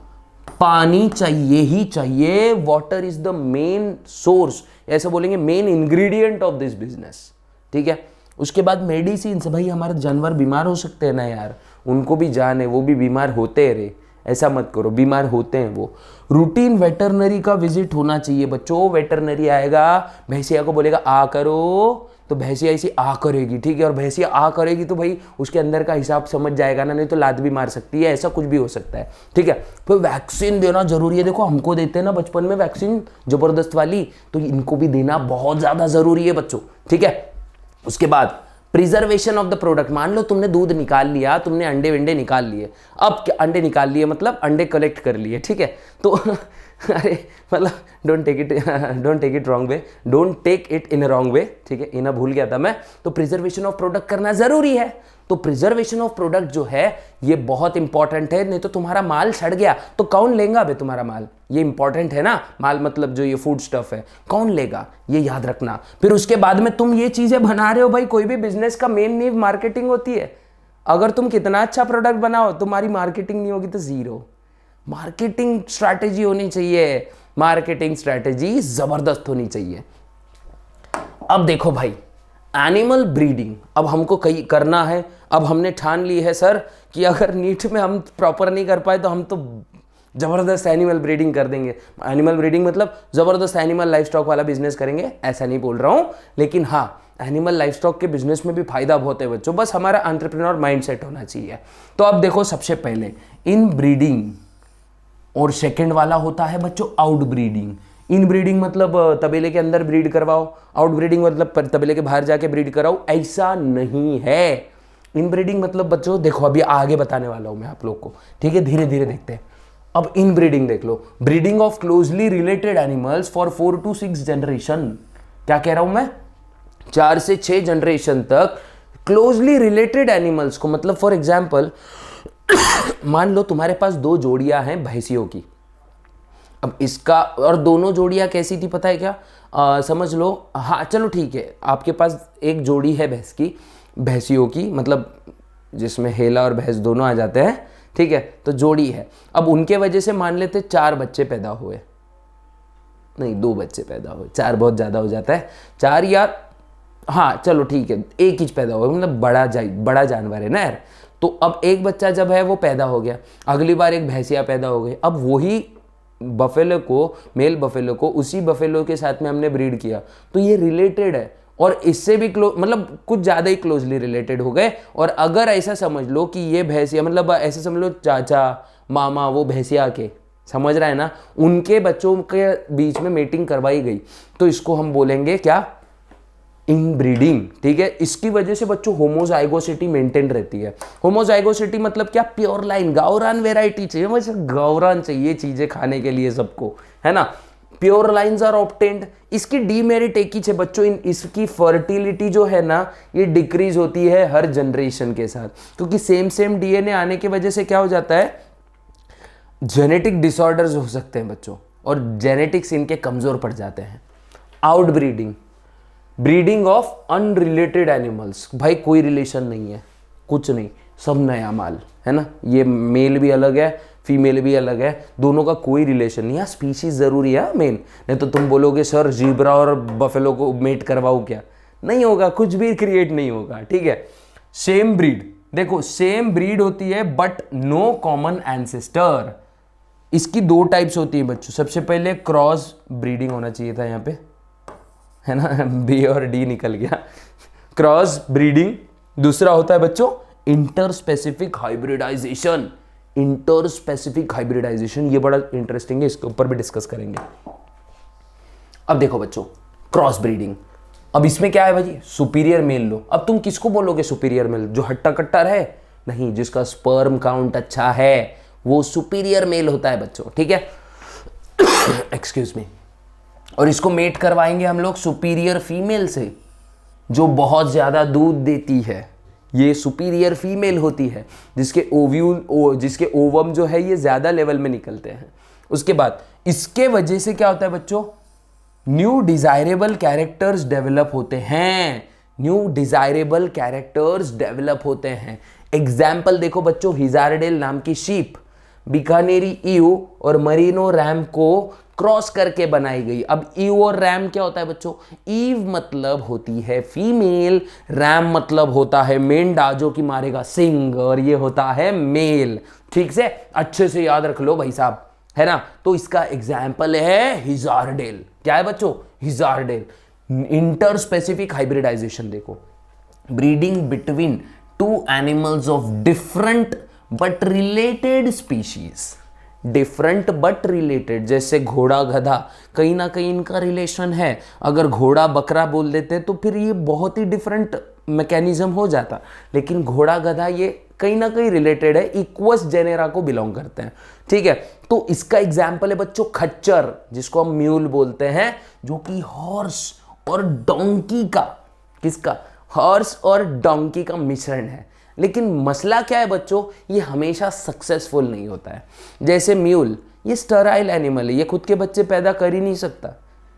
पानी चाहिए ही चाहिए। Water is the main source, ऐसा बोलेंगे main ingredient of this business, ठीक है। उसके बाद मेडिसिन। भाई हमारे जानवर बीमार हो सकते हैं ना यार, उनको भी जान है, वो भी बीमार होते हैं रे, ऐसा मत करो, बीमार होते हैं वो। रूटीन वेटरनरी का विजिट होना चाहिए बच्चों। वेटरनरी आएगा, भैंसिया को बोलेगा आ करो, तो भैंसिया ऐसी आ करेगी, ठीक है। और भैंसिया आ करेगी तो भाई उसके अंदर का हिसाब समझ जाएगा ना, नहीं तो लात भी मार सकती है, ऐसा कुछ भी हो सकता है, ठीक है। फिर वैक्सीन देना जरूरी है। देखो हमको देते हैं ना बचपन में वैक्सीन जबरदस्त वाली, तो इनको भी देना बहुत ज़्यादा ज़रूरी है बच्चों, ठीक है। उसके बाद प्रिजर्वेशन ऑफ द प्रोडक्ट। मान लो तुमने दूध निकाल लिया, तुमने अंडे वंडे निकाल लिए, अब क्या अंडे निकाल लिए मतलब अंडे कलेक्ट कर लिए, ठीक है। तो अरे मतलब don't take it wrong way, don't take it in a wrong way, ठीक है, इना भूल गया था मैं। तो प्रिजर्वेशन ऑफ प्रोडक्ट करना जरूरी है। तो प्रिजर्वेशन ऑफ प्रोडक्ट जो है ये बहुत इंपॉर्टेंट है, नहीं तो तुम्हारा माल सड़ गया तो कौन लेगा बे तुम्हारा माल, ये इंपॉर्टेंट है ना। माल मतलब जो ये फूड स्टफ है कौन लेगा, ये याद रखना। फिर उसके बाद में तुम ये चीजें बना रहे हो, भाई कोई भी बिजनेस का मेन नींव मार्केटिंग होती है। अगर तुम कितना अच्छा प्रोडक्ट बनाओ, तुम्हारी मार्केटिंग नहीं होगी तो जीरो। मार्केटिंग स्ट्रैटेजी होनी चाहिए, मार्केटिंग स्ट्रैटेजी जबरदस्त होनी चाहिए। अब देखो भाई एनिमल ब्रीडिंग अब हमको कहीं करना है। अब हमने ठान ली है सर कि अगर नीट में हम प्रॉपर नहीं कर पाए तो हम तो जबरदस्त एनिमल ब्रीडिंग कर देंगे। एनिमल ब्रीडिंग मतलब जबरदस्त एनिमल लाइफ स्टॉक वाला बिजनेस करेंगे, ऐसा नहीं बोल रहा हूं, लेकिन हाँ एनिमल लाइफ स्टॉक के बिजनेस में भी फायदा बहुत है बच्चों, बस हमारा एंटरप्रेन्योर माइंडसेट होना चाहिए। तो अब देखो सबसे पहले इन ब्रीडिंग, और सेकंड वाला होता है बच्चों आउट ब्रीडिंग। इन ब्रीडिंग मतलब तबेले के अंदर ब्रीड करवाओ, आउट ब्रीडिंग मतलब तबेले के बाहर जाके ब्रीड कराओ, ऐसा नहीं है। इन ब्रीडिंग मतलब बच्चों देखो अभी आगे बताने वाला हूं मैं आप लोग को, ठीक है, धीरे धीरे देखते हैं। अब इन ब्रीडिंग देख लो, breeding of closely related animals for 4 to 6 generation. क्या कह रहा हूं मैं, 4 से 6 जनरेशन तक क्लोजली रिलेटेड एनिमल्स को, मतलब फॉर एग्जाम्पल मान लो तुम्हारे पास 2 जोड़ियां हैं भैंसियों की। अब इसका, और दोनों जोड़ियां कैसी थी पता है क्या, समझ लो, हाँ चलो ठीक है, आपके पास एक जोड़ी है भैंसियों की, मतलब जिसमें हेला और भैंस दोनों आ जाते हैं, ठीक है, तो जोड़ी है। अब उनके वजह से मान लेते 4 बच्चे पैदा हुए, नहीं 2 बच्चे पैदा हुए, 4 बहुत ज़्यादा हो जाता है, 4 या हाँ चलो ठीक है, एक ही पैदा हुआ, मतलब बड़ा जानवर है ना यार। तो अब एक बच्चा जब है वो पैदा हो गया, अगली बार एक भैंसिया पैदा हो गई, अब वही बफेलो को, मेल बफेलो को उसी बफेलो के साथ में हमने ब्रीड किया, तो ये रिलेटेड है, और इससे भी मतलब कुछ ज़्यादा ही क्लोजली रिलेटेड हो गए। और अगर ऐसा समझ लो कि ये भैंसिया, मतलब ऐसा समझ लो चाचा मामा वो भैंसिया के, समझ रहा है ना, उनके बच्चों के बीच में मेटिंग करवाई गई, तो इसको हम बोलेंगे क्या, इनब्रीडिंग, ठीक है। इसकी वजह से बच्चों होमोजाइगोसिटी मेंटेन रहती है। होमोजाइगोसिटी मतलब क्या, प्योर लाइन गावरान वेराइटी चाहिए, मुझे गावरान चाहिए चीजें खाने के लिए सबको, है ना। Pure lines are obtained. इसकी डीमेरिट एक ही है बच्चों, इसकी फर्टिलिटी जो है ना ये डिक्रीज होती है हर जनरेशन के साथ, क्योंकि सेम डीएनए आने की वजह से क्या हो जाता है, जेनेटिक डिसऑर्डर्स हो सकते हैं बच्चों, और जेनेटिक्स इनके कमजोर पड़ जाते हैं। Out breeding, breeding of unrelated animals, भाई कोई रिलेशन नहीं है, कुछ नहीं, सब नया माल है ना, ये मेल भी अलग है फीमेल भी अलग है, दोनों का कोई रिलेशन नहीं है। स्पीशीज जरूरी है मेन, नहीं तो तुम बोलोगे सर जीब्रा और बफेलो को मेट करवाओ, क्या नहीं होगा, कुछ भी क्रिएट नहीं होगा, ठीक है। सेम ब्रीड, देखो सेम ब्रीड होती है बट नो कॉमन एंसेस्टर। इसकी 2 टाइप्स होती है बच्चों। सबसे पहले क्रॉस ब्रीडिंग होना चाहिए था यहाँ पे, है ना, बी और डी निकल गया, क्रॉस ब्रीडिंग। दूसरा होता है बच्चों इंटरस्पेसिफिक हाइब्रिडाइजेशन। इंटरस्पेसिफिक हाइब्रिडाइजेशन ये बड़ा इंटरेस्टिंग है, इसके ऊपर भी डिस्कस करेंगे। अब देखो बच्चों, क्रॉस ब्रीडिंग। अब इसमें क्या है भाई, सुपीरियर मेल लो। अब तुम किसको बोलोगे सुपीरियर मेल? जो हट्टा कट्टा है? नहीं, जिसका स्पर्म काउंट अच्छा है वो सुपीरियर मेल होता है बच्चों, ठीक है। Excuse me. और इसको मेट करवाएंगे हम लोग सुपीरियर फीमेल से, जो बहुत ज्यादा दूध देती है। ये सुपीरियर फीमेल होती है, जिसके जिसके ओवम जो है ये ज्यादा लेवल में निकलते हैं। उसके बाद इसके वजह से क्या होता है बच्चों, न्यू डिजायरेबल कैरेक्टर्स डेवलप होते हैं। न्यू डिजायरेबल कैरेक्टर्स डेवलप होते हैं। एग्जाम्पल देखो बच्चों, हिजारडेल नाम की शीप बीकानेरी ईव और मरीनो रैम को क्रॉस करके बनाई गई। अब ईव और रैम क्या होता है बच्चों? ईव मतलब होती है फीमेल, रैम मतलब होता है मेंढा जो कि मारेगा सिंग, और ये होता है मेल। ठीक से अच्छे से याद रख लो भाई साहब, है ना। तो इसका एग्जाम्पल है हिजारडेल। क्या है बच्चों? हिजारडेल। इंटर स्पेसिफिक हाइब्रिडाइजेशन देखो, breeding between two animals of different but related species. Different but related, जैसे घोड़ा गधा, कहीं ना कहीं इनका रिलेशन है। अगर घोड़ा बकरा बोल देते तो फिर ये बहुत ही डिफरेंट मैकेनिज्म हो जाता, लेकिन घोड़ा गधा ये कहीं ना कहीं रिलेटेड है, इक्वस जेनेरा को बिलोंग करते हैं, ठीक है। तो इसका एग्जाम्पल है बच्चों खच्चर, जिसको हम म्यूल बोलते हैं, जो कि हॉर्स और डोंकी का, किसका? हॉर्स और डोंकी का मिश्रण है। लेकिन मसला क्या है बच्चों, ये हमेशा सक्सेसफुल नहीं होता है। जैसे म्यूल, ये स्टराइल एनिमल है, ये खुद के बच्चे पैदा कर ही नहीं सकता,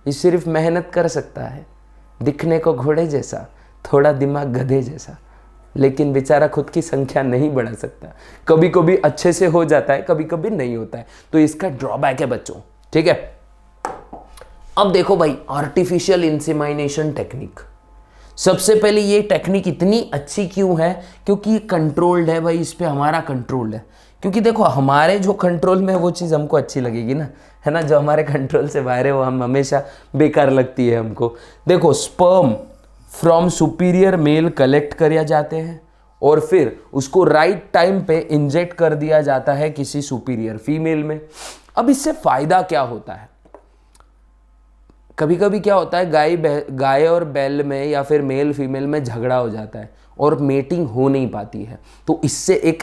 ये सिर्फ मेहनत कर सकता है। दिखने को घोड़े जैसा, थोड़ा दिमाग गधे जैसा, लेकिन बेचारा खुद की संख्या नहीं बढ़ा सकता। कभी कभी अच्छे से हो जाता है, कभी कभी नहीं होता है, तो इसका ड्रॉबैक है बच्चों, ठीक है। अब देखो भाई, आर्टिफिशियल इंसेमिनेशन टेक्निक। सबसे पहले ये टेक्निक इतनी अच्छी क्यों है? क्योंकि ये कंट्रोल्ड है भाई, इस पे हमारा कंट्रोल है। क्योंकि देखो, हमारे जो कंट्रोल में है वो चीज़ हमको अच्छी लगेगी ना, है ना। जो हमारे कंट्रोल से बाहर है वो हम हमेशा बेकार लगती है हमको। देखो, sperm from superior male collect किया जाते हैं और फिर उसको राइट टाइम पे इंजेक्ट कर दिया जाता है किसी सुपीरियर फीमेल में। अब इससे फायदा क्या होता है? कभी कभी क्या होता है, गाय और बैल में या फिर मेल फीमेल में झगड़ा हो जाता है और मेटिंग हो नहीं पाती है, तो इससे एक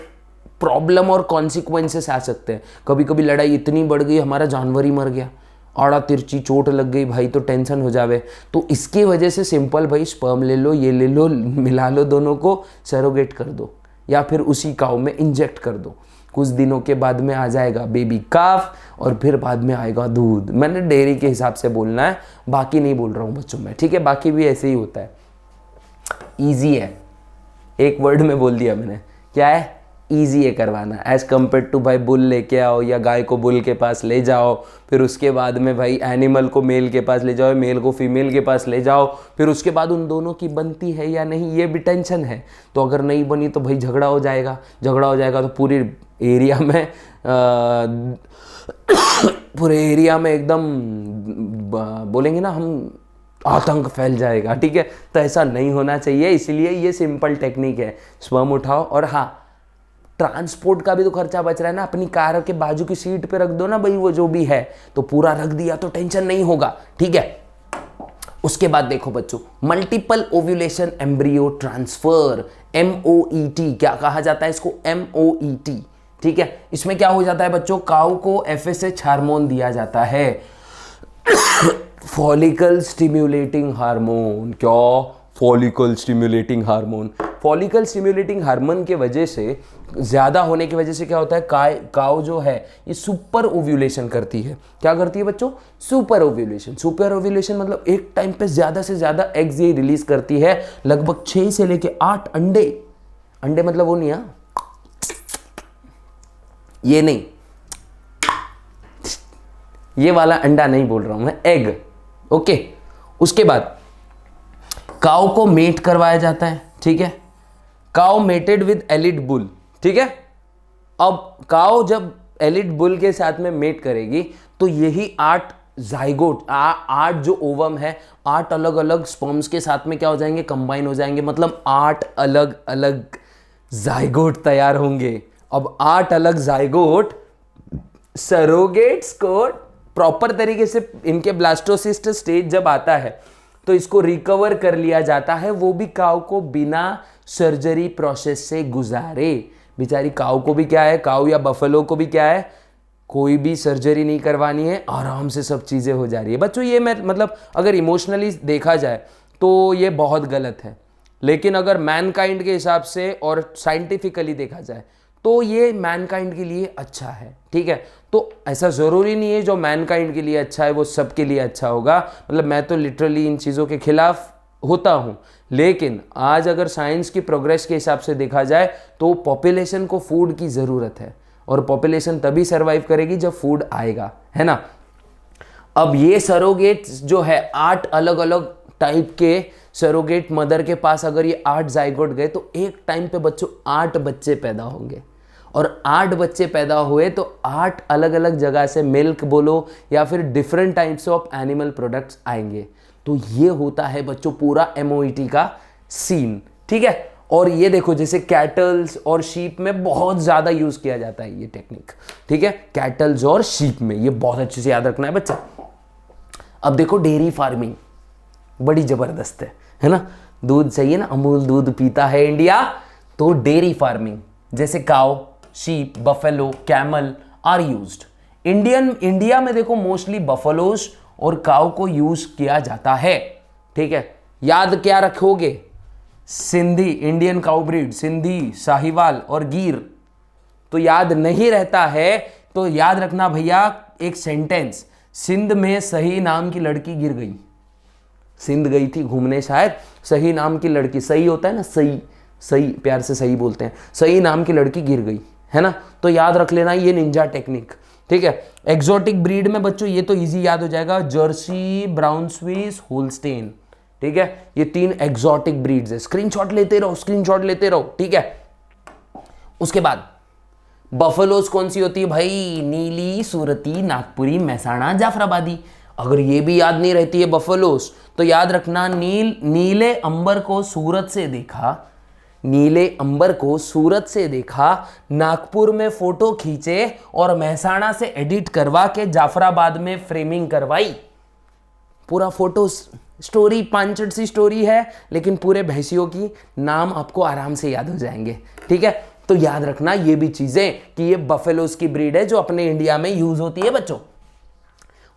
प्रॉब्लम और कॉन्सिक्वेंसेस आ सकते हैं। कभी कभी लड़ाई इतनी बढ़ गई, हमारा जानवर ही मर गया, आड़ा तिरछी चोट लग गई भाई, तो टेंशन हो जावे। तो इसकी वजह से सिंपल भाई, स्पर्म ले लो, ये ले लो, मिला लो, दोनों को सरोगेट कर दो या फिर उसी काऊ में इंजेक्ट कर दो। कुछ दिनों के बाद में आ जाएगा बेबी काफ और फिर बाद में आएगा दूध। मैंने डेयरी के हिसाब से बोलना है, बाकी नहीं बोल रहा हूँ बच्चों में, ठीक है। बाकी भी ऐसे ही होता है, ईजी है। एक वर्ड में बोल दिया मैंने, क्या है? ईजी है करवाना, एज कम्पेयर टू भाई बुल लेके आओ या गाय को बुल के पास ले जाओ, फिर उसके बाद में भाई एनिमल को मेल के पास ले जाओ, मेल को फीमेल के पास ले जाओ, फिर उसके बाद उन दोनों की बनती है या नहीं ये भी टेंशन है। तो अगर नहीं बनी तो भाई झगड़ा हो जाएगा, झगड़ा हो जाएगा तो पूरी एरिया में पूरे एरिया में एकदम बोलेंगे ना हम, आतंक फैल जाएगा, ठीक है। तो ऐसा नहीं होना चाहिए, इसलिए ये सिंपल टेक्निक है, स्पर्म उठाओ। और हाँ, ट्रांसपोर्ट का भी तो खर्चा बच रहा है ना, अपनी कार के बाजू की सीट पे रख दो ना भाई, वो जो भी है, तो पूरा रख दिया तो टेंशन नहीं होगा, ठीक है। उसके बाद देखो बच्चों, multiple ovulation embryo transfer, MOET, क्या कहा जाता है इसको? MOET, ठीक है। इसमें क्या हो जाता है बच्चों, काऊ को FSH हार्मोन दिया जाता है, फॉलिकल स्टिम्युलेटिंग हार्मोन। क्या? Follicle stimulating hormone. Follicle stimulating hormone के वजह से, ज़्यादा होने की वजह से क्या होता है, काऊ जो है ये सुपर ओव्यूलेशन करती है। क्या करती है बच्चों? Super ovulation. सुपर ओव्यूलेशन मतलब एक टाइम पे ज़्यादा से ज़्यादा एग्स ये रिलीज करती है, लगभग 6 से लेके 8 अंडे। अंडे मतलब वो नहीं, हाँ ये नहीं, ये वाला अंडा नहीं बोल रहा हूं मैं, एग, ओके। उसके बाद काऊ को मेट करवाया जाता है, ठीक है। काऊ मेटेड विद एलिड बुल, ठीक है। अब काऊ जब एलिड बुल के साथ में मेट करेगी तो यही 8 जाइगोट, 8 जो ओवम है, 8 अलग अलग स्पर्म्स के साथ में क्या हो जाएंगे, कंबाइन हो जाएंगे, मतलब 8 अलग अलग जाइगोट तैयार होंगे। अब 8 अलग जाइगोट सरोगेट्स को प्रॉपर तरीके से इनके ब्लास्टोसिस्ट स्टेज जब आता है तो इसको रिकवर कर लिया जाता है, वो भी काऊ को बिना सर्जरी प्रोसेस से गुजारे। बेचारी काऊ को भी क्या है, काऊ या बफलो को भी क्या है, कोई भी सर्जरी नहीं करवानी है, आराम से सब चीज़ें हो जा रही है। बच्चों ये मैं मतलब अगर इमोशनली देखा जाए तो ये बहुत गलत है, लेकिन अगर मैनकाइंड के हिसाब से और साइंटिफिकली देखा जाए तो ये मैनकाइंड के लिए अच्छा है, ठीक है। तो ऐसा ज़रूरी नहीं है जो मैनकाइंड के लिए अच्छा है वो सबके लिए अच्छा होगा, मतलब मैं तो लिटरली इन चीज़ों के खिलाफ होता हूँ, लेकिन आज अगर साइंस की प्रोग्रेस के हिसाब से देखा जाए तो पॉपुलेशन को फूड की ज़रूरत है, और पॉपुलेशन तभी सर्वाइव करेगी जब फूड आएगा, है ना। अब ये सरोगेट जो है 8 अलग अलग टाइप के सरोगेट मदर के पास अगर ये 8 जाइगोट गए तो एक टाइम पे बच्चों 8 बच्चे पैदा होंगे, और 8 बच्चे पैदा हुए तो 8 अलग अलग जगह से मिल्क बोलो या फिर different types of animal products आएंगे। तो ये होता है बच्चों पूरा एमओईटी का सीन, ठीक है। और ये देखो जैसे कैटल्स और शीप में बहुत ज़्यादा यूज़ किया जाता है ये टेक्निक, ठीक है, कैटल्स और शीप में, ये बहुत अच्छे से याद रखना है बच्चा। अब देखो डेयरी फार्मिंग बड़ी ज़बरदस्त है ना, दूध चाहिए ना, अमूल दूध पीता है इंडिया, तो डेयरी फार्मिंग जैसे cow, sheep, buffalo, camel are used. India में देखो मोस्टली बफलोज और काउ को यूज किया जाता है, ठीक है। याद क्या रखोगे, Sindhi, Indian cow breed, Sindhi, Sahiwal और गिर। तो याद नहीं रहता है तो याद रखना भैया एक सेंटेंस, सिंध में सही नाम की लड़की गिर गई। सिंध गई थी घूमने शायद, सही नाम की लड़की, सही होता है ना, सही सही प्यार से सही बोलते हैं, सही नाम की लड़की गिर गई, है ना। तो याद रख लेना ये निंजा टेक्निक, ठीक है। एक्सोटिक ब्रीड में बच्चों ये तो इजी याद हो जाएगा, जर्सी, ब्राउन स्विस, होल्स्टेन, ठीक है। ये 3 एक्सोटिक ब्रीड्स है, स्क्रीनशॉट लेते रहो, स्क्रीनशॉट लेते रहो, ठीक है। उसके बाद बफलोज कौन सी होती है भाई, नीली, सूरती, नागपुरी, महसाणा, जाफराबादी। अगर ये भी याद नहीं रहती है बफलोज तो याद रखना नीले अंबर को सूरत से देखा, नीले अंबर को सूरत से देखा, नागपुर में फोटो खींचे और महसाणा से एडिट करवा के जाफराबाद में फ्रेमिंग करवाई। पूरा फोटो स्टोरी 5 सी स्टोरी है, लेकिन पूरे भैंसियों की नाम आपको आराम से याद हो जाएंगे, ठीक है। तो याद रखना ये भी चीजें कि ये बफेलोज की ब्रीड है जो अपने इंडिया में यूज होती है बच्चों।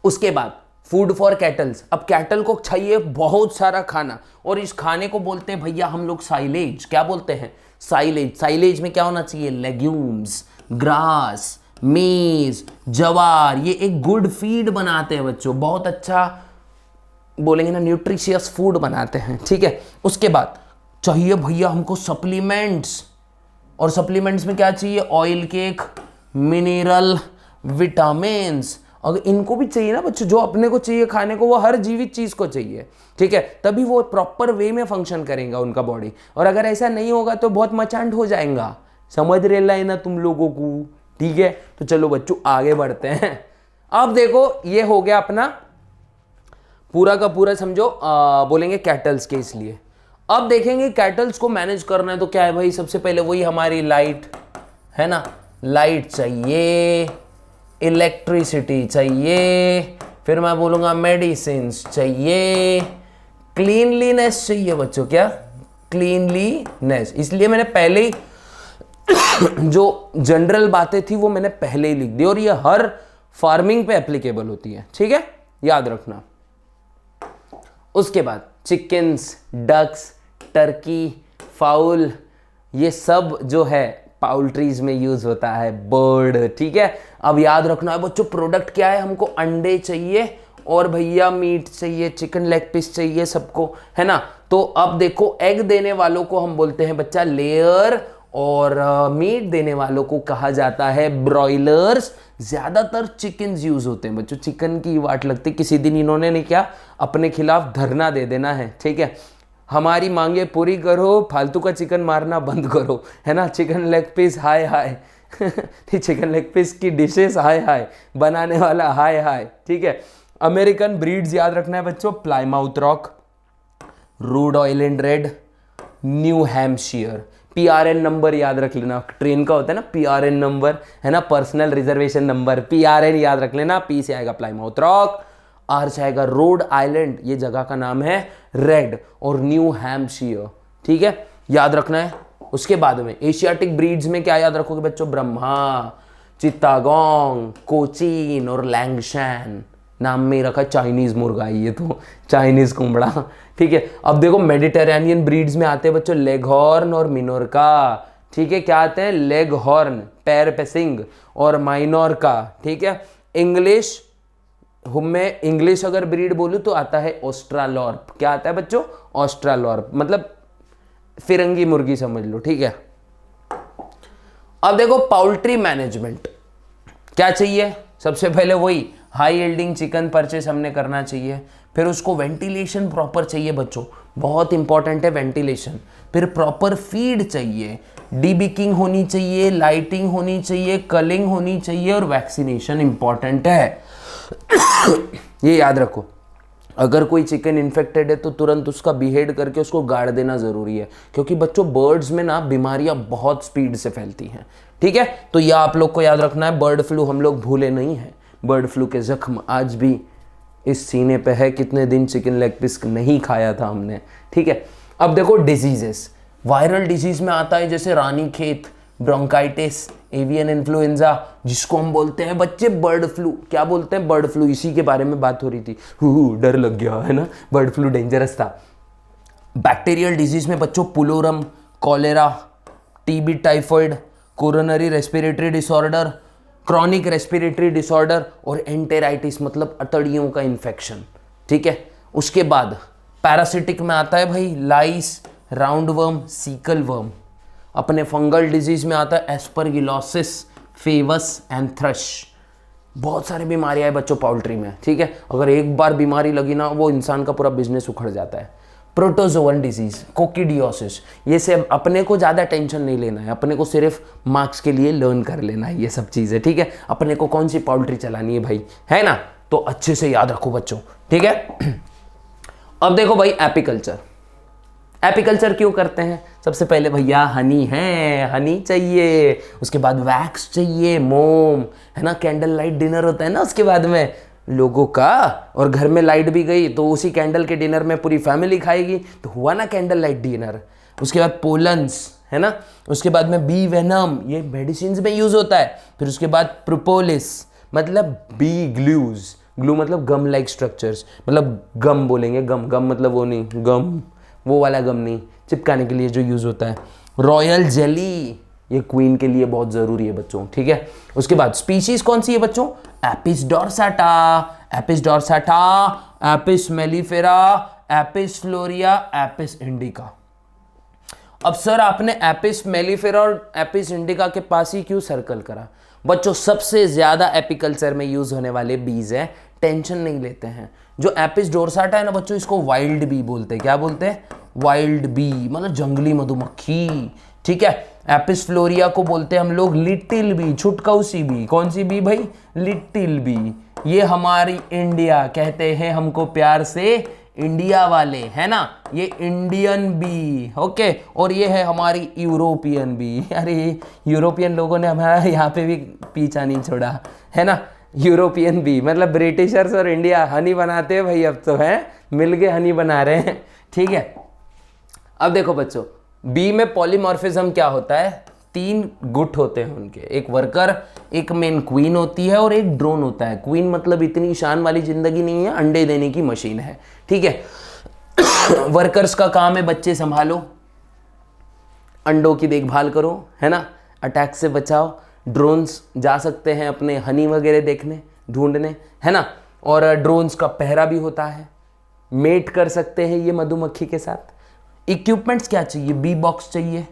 उसके बाद फूड फॉर कैटल्स। अब कैटल को चाहिए बहुत सारा खाना, और इस खाने को बोलते हैं भैया हम लोग साइलेज। क्या बोलते हैं, साइलेज। साइलेज में क्या होना चाहिए, लेग्यूम्स, ग्रास, मेज, जवार। ये एक गुड फीड बनाते हैं बच्चों, बहुत अच्छा बोलेंगे ना, न्यूट्रिशियस फूड बनाते हैं, ठीक है। उसके बाद चाहिए भैया हमको सप्लीमेंट्स, और सप्लीमेंट्स में क्या चाहिए, ऑयल केक, मिनरल, विटामिन्स। अगर इनको भी चाहिए ना बच्चों, जो अपने को चाहिए खाने को वो हर जीवित चीज को चाहिए, ठीक है, तभी वो प्रॉपर वे में फंक्शन करेगा उनका बॉडी। और अगर ऐसा नहीं होगा तो बहुत मचांड हो जाएगा, समझ रहे है ना तुम लोगों को, ठीक है। तो चलो बच्चों आगे बढ़ते हैं। अब देखो ये हो गया अपना पूरा का पूरा समझो बोलेंगे कैटल्स के, इसलिए अब देखेंगे कैटल्स को मैनेज करना है तो क्या है भाई, सबसे पहले वही हमारी लाइट है ना, लाइट चाहिए, इलेक्ट्रिसिटी चाहिए, फिर मैं बोलूंगा मेडिसिन्स चाहिए, क्लीनलीनेस चाहिए बच्चों। क्या क्लीनलीनेस, इसलिए मैंने पहले ही जो जनरल बातें थी वो मैंने पहले ही लिख दी, और ये हर फार्मिंग पे एप्लीकेबल होती है, ठीक है, याद रखना। उसके बाद चिकन्स, डक्स, टर्की, फाउल, ये सब जो है पाउल्ट्रीज में यूज होता है, बर्ड, ठीक है। अब याद रखना है बच्चों प्रोडक्ट क्या है, हमको अंडे चाहिए और भैया मीट चाहिए, चिकन लेग पीस चाहिए सबको, है ना। तो अब देखो एग देने वालों को हम बोलते हैं बच्चा लेयर, और मीट देने वालों को कहा जाता है ब्रॉयलर्स। ज्यादातर चिकन यूज होते हैं बच्चों, चिकन की वाट लगती, किसी दिन इन्होंने नहीं क्या अपने खिलाफ धरना दे देना है, ठीक है। हमारी मांगे पूरी करो, फालतू का चिकन मारना बंद करो, है ना। चिकन लेग पीस हाय हाय चिकन लेग पीस की डिशेस हाय हाय, बनाने वाला हाय हाय, ठीक है। अमेरिकन ब्रीड्स याद रखना है बच्चों, Plymouth Rock, Rhode Island Red, New Hampshire. PRN number याद रख लेना, ट्रेन का होता है ना PRN नंबर, है ना, पर्सनल रिजर्वेशन नंबर, PRN याद रख लेना। P से आएगा प्लाईमाउथ रॉक, R से आएगा रोड आइलैंड, ये जगह का नाम है रेड, और न्यू हैम्पशायर, ठीक है, याद रखना है। उसके बाद में एशियाटिक ब्रीड्स में क्या याद रखोगे बच्चों, ब्रह्मा, चित्तागोंग, कोचीन और लैंगशैन। नाम में ही रखा चाइनीज मुर्गा, ये तो चाइनीज कुंबड़ा, ठीक है। अब देखो मेडिटेरेनियन ब्रीड्स में आते हैं बच्चों लेगहॉर्न और मिनोरका, ठीक है, क्या आते हैं, लेगहॉर्न पैर पे सिंग और माइनोरका, ठीक है। इंग्लिश में इंग्लिश अगर ब्रीड बोलूं तो आता है ऑस्ट्रालॉर्प, क्या आता है बच्चों, ऑस्ट्रालॉर्प, मतलब फिरंगी मुर्गी समझ लो, ठीक है। अब देखो पाउल्ट्री मैनेजमेंट क्या चाहिए, सबसे पहले वही हाई यील्डिंग चिकन परचेस हमने करना चाहिए, फिर उसको वेंटिलेशन प्रॉपर चाहिए बच्चों, बहुत इंपॉर्टेंट है वेंटिलेशन, फिर प्रॉपर फीड चाहिए, डीबिकिंग होनी चाहिए, लाइटिंग होनी चाहिए, कलिंग होनी चाहिए और वैक्सीनेशन इंपॉर्टेंट है। ये याद रखो, अगर कोई चिकन इन्फेक्टेड है तो तुरंत उसका बिहेड करके उसको गाड़ देना जरूरी है, क्योंकि बच्चों बर्ड्स में ना बीमारियां बहुत स्पीड से फैलती हैं, ठीक है। तो यह आप लोग को याद रखना है, बर्ड फ्लू हम लोग भूले नहीं हैं, बर्ड फ्लू के जख्म आज भी इस सीने पे है, कितने दिन चिकन लेग पीस नहीं खाया था हमने, ठीक है। अब देखो डिजीजेस, वायरल डिजीज में आता है जैसे रानीखेत, ब्रोंकाइटिस, एवियन इन्फ्लुएंजा, जिसको हम बोलते हैं बच्चे बर्ड फ्लू, क्या बोलते हैं, बर्ड फ्लू, इसी के बारे में बात हो रही थी, डर लग गया है ना, बर्ड फ्लू डेंजरस था। बैक्टीरियल डिजीज में बच्चों pullorum, cholera, TB, typhoid, coronary respiratory disorder, chronic respiratory disorder और एंटेराइटिस मतलब अतड़ियों का इन्फेक्शन, ठीक है। उसके बाद पैरासिटिक में आता है भाई लाइस, राउंड वर्म, सीकल वर्म। अपने फंगल डिजीज में आता है एस्परगिलोसिस, फेवस एंड थ्रश। बहुत सारी बीमारियां हैं बच्चों पाउल्ट्री में, ठीक है। अगर एक बार बीमारी लगी ना, वो इंसान का पूरा बिजनेस उखड़ जाता है। प्रोटोजोवन डिजीज, कोकिडियोसिस, ये सब अपने को ज़्यादा टेंशन नहीं लेना है, अपने को सिर्फ मार्क्स के लिए लर्न कर लेना है ये सब चीज़ें, ठीक है। अपने को कौन सी पाउल्ट्री चलानी है भाई, है ना, तो अच्छे से याद रखो बच्चों, ठीक है। अब देखो भाई एपीकल्चर, एपीकल्चर क्यों करते हैं, सबसे पहले भैया हनी है, हनी चाहिए, उसके बाद वैक्स चाहिए, मोम, है ना, कैंडल लाइट डिनर होता है ना उसके बाद में लोगों का, और घर में लाइट भी गई तो उसी कैंडल के डिनर में पूरी फैमिली खाएगी, तो हुआ ना कैंडल लाइट डिनर। उसके बाद पोलन्स, है ना, उसके बाद में बी वेनम, ये मेडिसिन में यूज होता है। फिर उसके बाद प्रोपोलिस मतलब बी ग्लूज, ग्लू मतलब गम लाइक स्ट्रक्चर्स, मतलब गम बोलेंगे, गम, गम मतलब वो नहीं, गम वो वाला गम नहीं, चिपकाने के लिए जो यूज होता है। रॉयल जेली, ये क्वीन के लिए बहुत जरूरी है बच्चों, ठीक है। उसके बाद स्पीशीज कौन सी है बच्चों, Apis dorsata, Apis dorsata, Apis mellifera, Apis florea, Apis indica. अब सर आपने एपिस मेलिफेरा और एपिस इंडिका के पास ही क्यों सर्कल करा, बच्चों सबसे ज्यादा एपिकल्चर में यूज होने वाले बीज है, टेंशन नहीं लेते हैं। जो एपिस डोर्साटा है ना बच्चों, इसको वाइल्ड बी बोलते हैं, क्या बोलते हैं, वाइल्ड बी मतलब जंगली मधुमक्खी, ठीक है। एपिस फ्लोरिया को बोलते हैं हम लोग लिटिल बी, छुटकाऊ सी बी, कौन सी बी भाई, लिटिल बी। ये हमारी इंडिया, कहते हैं हमको प्यार से इंडिया वाले, है ना, ये इंडियन बी, ओके। और ये है हमारी यूरोपियन बी, अरे यूरोपियन लोगों ने हमारा यहाँ पे भी पीछा नहीं छोड़ा, है ना। यूरोपियन बी मतलब ब्रिटिशर्स और इंडिया हनी बनाते हैं भाई, अब तो है मिल के हनी बना रहे हैं, ठीक है। अब देखो बच्चों, बी में पॉलीमॉर्फिज्म क्या होता है, 3 गुट होते हैं उनके, एक वर्कर, एक मेन क्वीन होती है और एक ड्रोन होता है। क्वीन मतलब इतनी शान वाली जिंदगी नहीं है, अंडे देने की मशीन है, ठीक है। वर्कर्स का काम है बच्चे संभालो, अंडों की देखभाल करो, है ना, अटैक से बचाओ। ड्रोन्स जा सकते हैं अपने हनी वगैरह देखने, ढूंढने, है ना, और ड्रोन्स का पहरा भी होता है, मेट कर सकते हैं ये मधुमक्खी के साथ। इक्विपमेंट्स क्या चाहिए, बी बॉक्स चाहिए,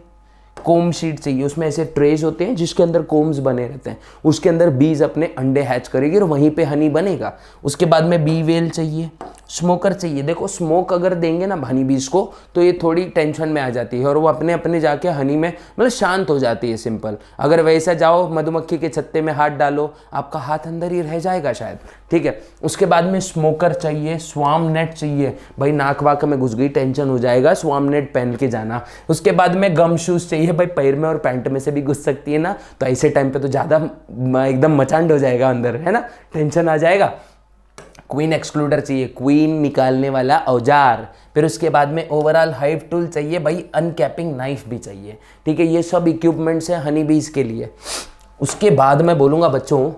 कोम शीट चाहिए, उसमें ऐसे ट्रेज होते हैं जिसके अंदर कोम्स बने रहते हैं, उसके अंदर बीज अपने अंडे हैच करेगी और वहीं पे हनी बनेगा। उसके बाद में बी वेल चाहिए, स्मोकर चाहिए। देखो स्मोक अगर देंगे ना हनी बीज को तो ये थोड़ी टेंशन में आ जाती है और वो अपने अपने जाके हनी में मतलब शांत हो जाती है, सिंपल। अगर वैसा जाओ मधुमक्खी के छत्ते में हाथ डालो, आपका हाथ अंदर ही रह जाएगा शायद, ठीक है। उसके बाद में स्मोकर चाहिए, स्वाम नेट चाहिए, भाई नाक वाक में घुस गई टेंशन हो जाएगा, स्वाम नेट पहन के जाना। उसके बाद में गम शूज चाहिए है भाई, पैर में और पैंट में से भी घुस सकती है ना, तो ऐसे टाइम पे तो ज़्यादा एकदम मचांड हो जाएगा अंदर, है ना, टेंशन आ जाएगा। क्वीन एक्सक्लूडर चाहिए, क्वीन निकालने वाला औजार। फिर उसके बाद में ओवरऑल हाइव टूल चाहिए भाई, अनकैपिंग नाइफ भी चाहिए, ठीक है। ये सब इक्विपमेंट्स हैं हनी बीज के लिए। उसके बाद मैं बोलूँगा बच्चों,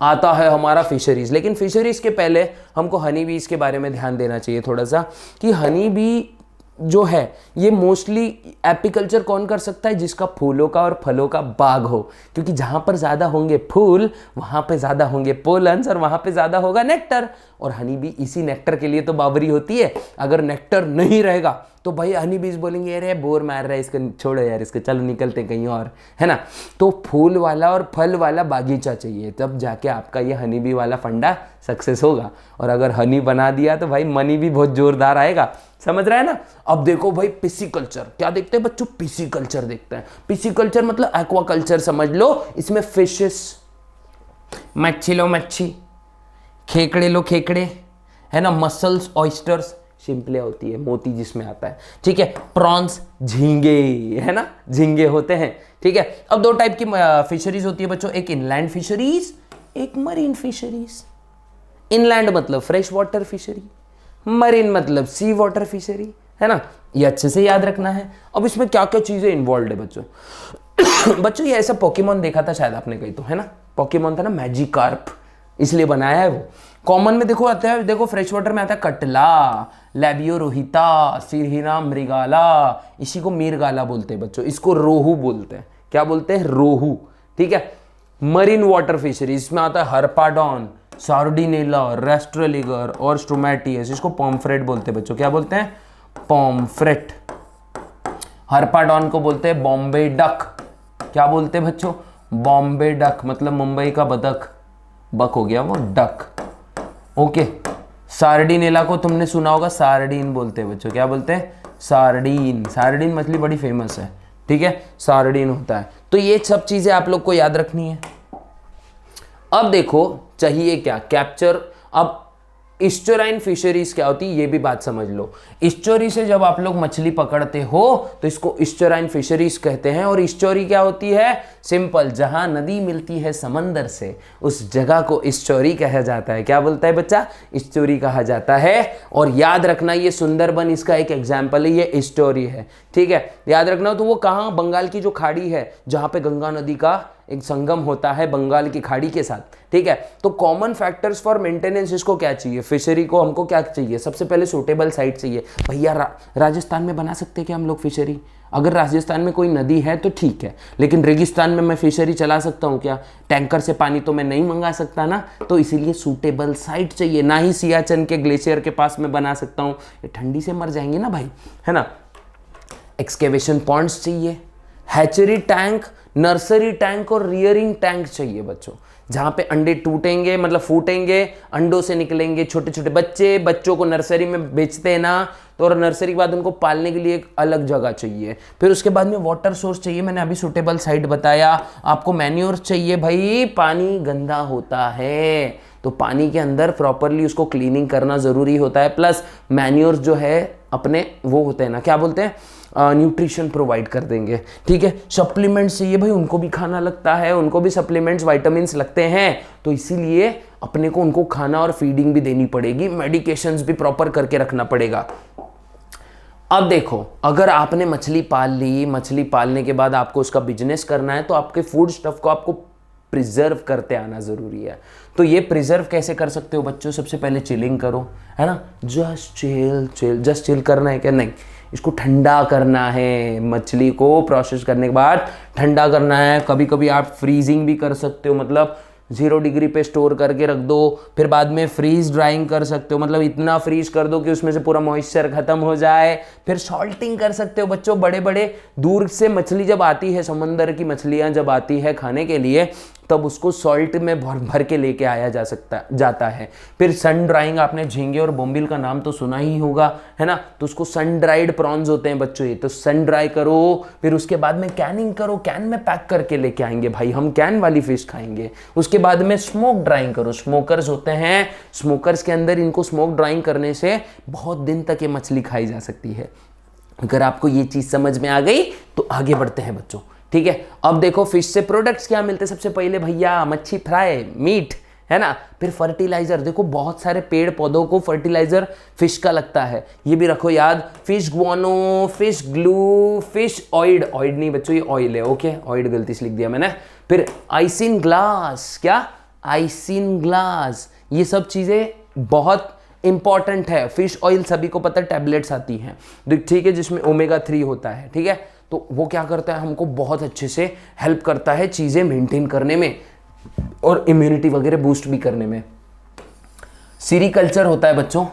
आता है हमारा फिशरीज। लेकिन फिशरीज के पहले हमको हनी बीज के बारे में ध्यान देना चाहिए थोड़ा सा, कि हनी बी जो है ये मोस्टली एपिकल्चर कौन कर सकता है, जिसका फूलों का और फलों का बाग हो, क्योंकि जहाँ पर ज़्यादा होंगे फूल वहाँ पे ज़्यादा होंगे पोलन्स और वहाँ पे ज़्यादा होगा नेक्टर। और हनी बी इसी नेक्टर के लिए तो बावरी होती है। अगर नेक्टर नहीं रहेगा तो भाई हनी बीज बोलेंगे अरे बोर मार रहा है इसको, छोड़ो यार इसको, चलो निकलते कहीं और, है ना। तो फूल वाला और फल वाला बागीचा चाहिए, तब जाके आपका ये हनी बी वाला फंडा सक्सेस होगा। और अगर हनी बना दिया तो भाई मनी भी बहुत जोरदार आएगा, समझ रहा है ना। अब देखो भाई पिसिकल्चर, क्या देखते हैं बच्चों, पिसिकल्चर देखते हैं। पिसिकल्चर मतलब एक्वाकल्चर समझ लो, इसमें फिशेस, मच्छी लो मच्छी, खेकड़े लो खेकड़े, है ना, मसल्स, ऑयस्टर्स, शिंपले होती है, मोती जिसमें आता है, ठीक है, प्रॉन्स, झींगे, है ना, झींगे होते हैं, ठीक है। अब दो टाइप की फिशरीज होती है बच्चों, एक इनलैंड फिशरीज, एक मरीन फिशरीज। इनलैंड मतलब फ्रेश वाटर फिशरी, मरीन मतलब सी वाटर फिशरी, है ना। ये अच्छे से याद रखना है। अब इसमें क्या क्या चीजें इन्वॉल्व है बच्चों बच्चों ये ऐसा पोकेमॉन देखा था शायद आपने कहीं तो, है ना, पोकेमॉन था ना मैजिकार्प, इसलिए बनाया है वो। कॉमन में देखो आता है, देखो फ्रेश वाटर में आता है कटला, लैबियोरोहिता, सिरहिना मृगाला, इसी को मीरगाला बोलते हैं बच्चों, इसको रोहू बोलते हैं। क्या बोलते हैं, रोहू, ठीक है। मरीन वाटर फिशरी, इसमें आता है हर्पाडॉन, सार्डिनेला, रेस्ट्रेलिगर और स्ट्रोमैटियस, इसको पॉम्फ्रेट बोलते हैं बच्चों। क्या बोलते हैं, पॉम्फ्रेट। हर्पाडॉन को बोलते हैं बॉम्बे डक। क्या बोलते हैं बच्चों, बॉम्बे डक, मतलब मुंबई का बतख, बक हो गया वो, डक, ओके। सार्डिनेला को तुमने सुना होगा, सार्डीन बोलते हैं बच्चों। क्या बोलते हैं, सार्डीन। सार्डीन मछली बड़ी फेमस है, ठीक है, सार्डीन होता है। तो ये सब चीजें आप लोग को याद रखनी है। अब देखो चाहिए क्या, कैप्चर। अब इस्चोराइन फिशरीज क्या होती है ये भी बात समझ लो। इस्चोरी से जब आप लोग मछली पकड़ते हो तो इसको इस्चोराइन फिशरीज कहते हैं। और इस्चोरी क्या होती है, सिंपल, जहां नदी मिलती है समंदर से उस जगह को इस्चोरी कहा जाता है। क्या बोलता है बच्चा, इस्चोरी कहा जाता है। और याद रखना ये सुंदरबन इसका एक एग्जाम्पल है, ये इस्चोरी है, ठीक है, याद रखना। तो वो कहाँ, बंगाल की जो खाड़ी है जहां पे गंगा नदी का एक संगम होता है बंगाल की खाड़ी के साथ, ठीक है। तो कॉमन फैक्टर्स फॉर मेंटेनेंस, इसको क्या चाहिए, फिशरी को हमको क्या चाहिए, सबसे पहले सूटेबल साइट चाहिए। भैया राजस्थान में बना सकते हैं क्या हम लोग फिशरी, अगर राजस्थान में कोई नदी है तो ठीक है, लेकिन रेगिस्तान में मैं फिशरी चला सकता हूँ क्या, टैंकर से पानी तो मैं नहीं मंगा सकता ना, तो इसीलिए सूटेबल साइट चाहिए। ना ही सियाचन के ग्लेशियर के पास में बना सकता हूँ, ये ठंडी से मर जाएंगे ना भाई, है ना। एक्सकेवेशन पॉन्ड्स चाहिए, हैचरी टैंक, नर्सरी टैंक और रियरिंग टैंक चाहिए बच्चों, जहाँ पे अंडे टूटेंगे, मतलब फूटेंगे, अंडों से निकलेंगे छोटे छोटे बच्चे, बच्चों को नर्सरी में बेचते हैं ना, तो और नर्सरी के बाद उनको पालने के लिए एक अलग जगह चाहिए। फिर उसके बाद में वाटर सोर्स चाहिए, मैंने अभी सूटेबल साइट बताया आपको। मैन्योर चाहिए भाई, पानी गंदा होता है तो पानी के अंदर प्रॉपरली उसको क्लीनिंग करना ज़रूरी होता है। प्लस मैन्योर जो है अपने वो होते हैं ना, क्या बोलते हैं, न्यूट्रिशन प्रोवाइड कर देंगे, ठीक है। सप्लीमेंट्स चाहिए भाई, उनको भी खाना लगता है, उनको भी सप्लीमेंट्स वाइटामिन्स लगते हैं, तो इसीलिए अपने को उनको खाना और फीडिंग भी देनी पड़ेगी, मेडिकेशंस भी प्रॉपर करके रखना पड़ेगा। अब देखो, अगर आपने मछली पाल ली, मछली पालने के बाद आपको उसका बिजनेस करना है, तो आपके फूड स्टफ को आपको प्रिजर्व करते आना ज़रूरी है। तो ये प्रिजर्व कैसे कर सकते हो बच्चों, सबसे पहले चिलिंग करो, है ना, जस्ट चिल करना है क्या, नहीं, इसको ठंडा करना है। मछली को प्रोसेस करने के बाद ठंडा करना है। कभी कभी आप फ्रीजिंग भी कर सकते हो, मतलब 0 डिग्री पे स्टोर करके रख दो, फिर बाद में फ्रीज ड्राइंग कर सकते हो, मतलब इतना फ्रीज कर दो कि उसमें से पूरा मॉइस्चर खत्म हो जाए। फिर सॉल्टिंग कर सकते हो बच्चों, बड़े बड़े दूर से मछली जब आती है, समंदर की मछलियां जब आती है खाने के लिए, तब उसको सॉल्ट में भर भर के लेके आया जाता है। फिर सन ड्राइंग, आपने झींगे और बोम्बिल का नाम तो सुना ही होगा, है ना, तो उसको सन ड्राइड प्रॉन्स होते हैं बच्चों, ये तो सन ड्राई करो। फिर उसके बाद में कैनिंग करो, कैन में पैक करके लेके आएंगे भाई, हम कैन वाली फिश खाएंगे। उसके बाद में स्मोक ड्राइंग करो, स्मोकर्स होते हैं, स्मोकर्स के अंदर इनको स्मोक ड्राइंग करने से बहुत दिन तक ये मछली खाई जा सकती है। अगर आपको ये चीज समझ में आ गई तो आगे बढ़ते हैं बच्चों। ठीक है, अब देखो फिश से प्रोडक्ट्स क्या मिलते हैं। सबसे पहले भैया मच्छी फ्राई, मीट, है ना। फिर फर्टिलाइजर, देखो बहुत सारे पेड़ पौधों को फर्टिलाइजर फिश का लगता है, ये भी रखो याद। फिश ग्वानो, फिश ग्लू, फिश ऑइड, ऑइड नहीं बच्चों ये ऑयल है, ओके, ऑइड गलती से लिख दिया मैंने। फिर आइसिन ग्लास, क्या, आइसिन ग्लास, ये सब चीजें बहुत इंपॉर्टेंट है। फिश ऑयल सभी को पता है, टैबलेट्स आती हैं, ठीक है, जिसमें ओमेगा 3 होता है। ठीक है, तो वो क्या करता है, हमको बहुत अच्छे से हेल्प करता है चीजें मेंटेन करने में और इम्यूनिटी वगैरह बूस्ट भी करने में। सीरीकल्चर होता है बच्चों,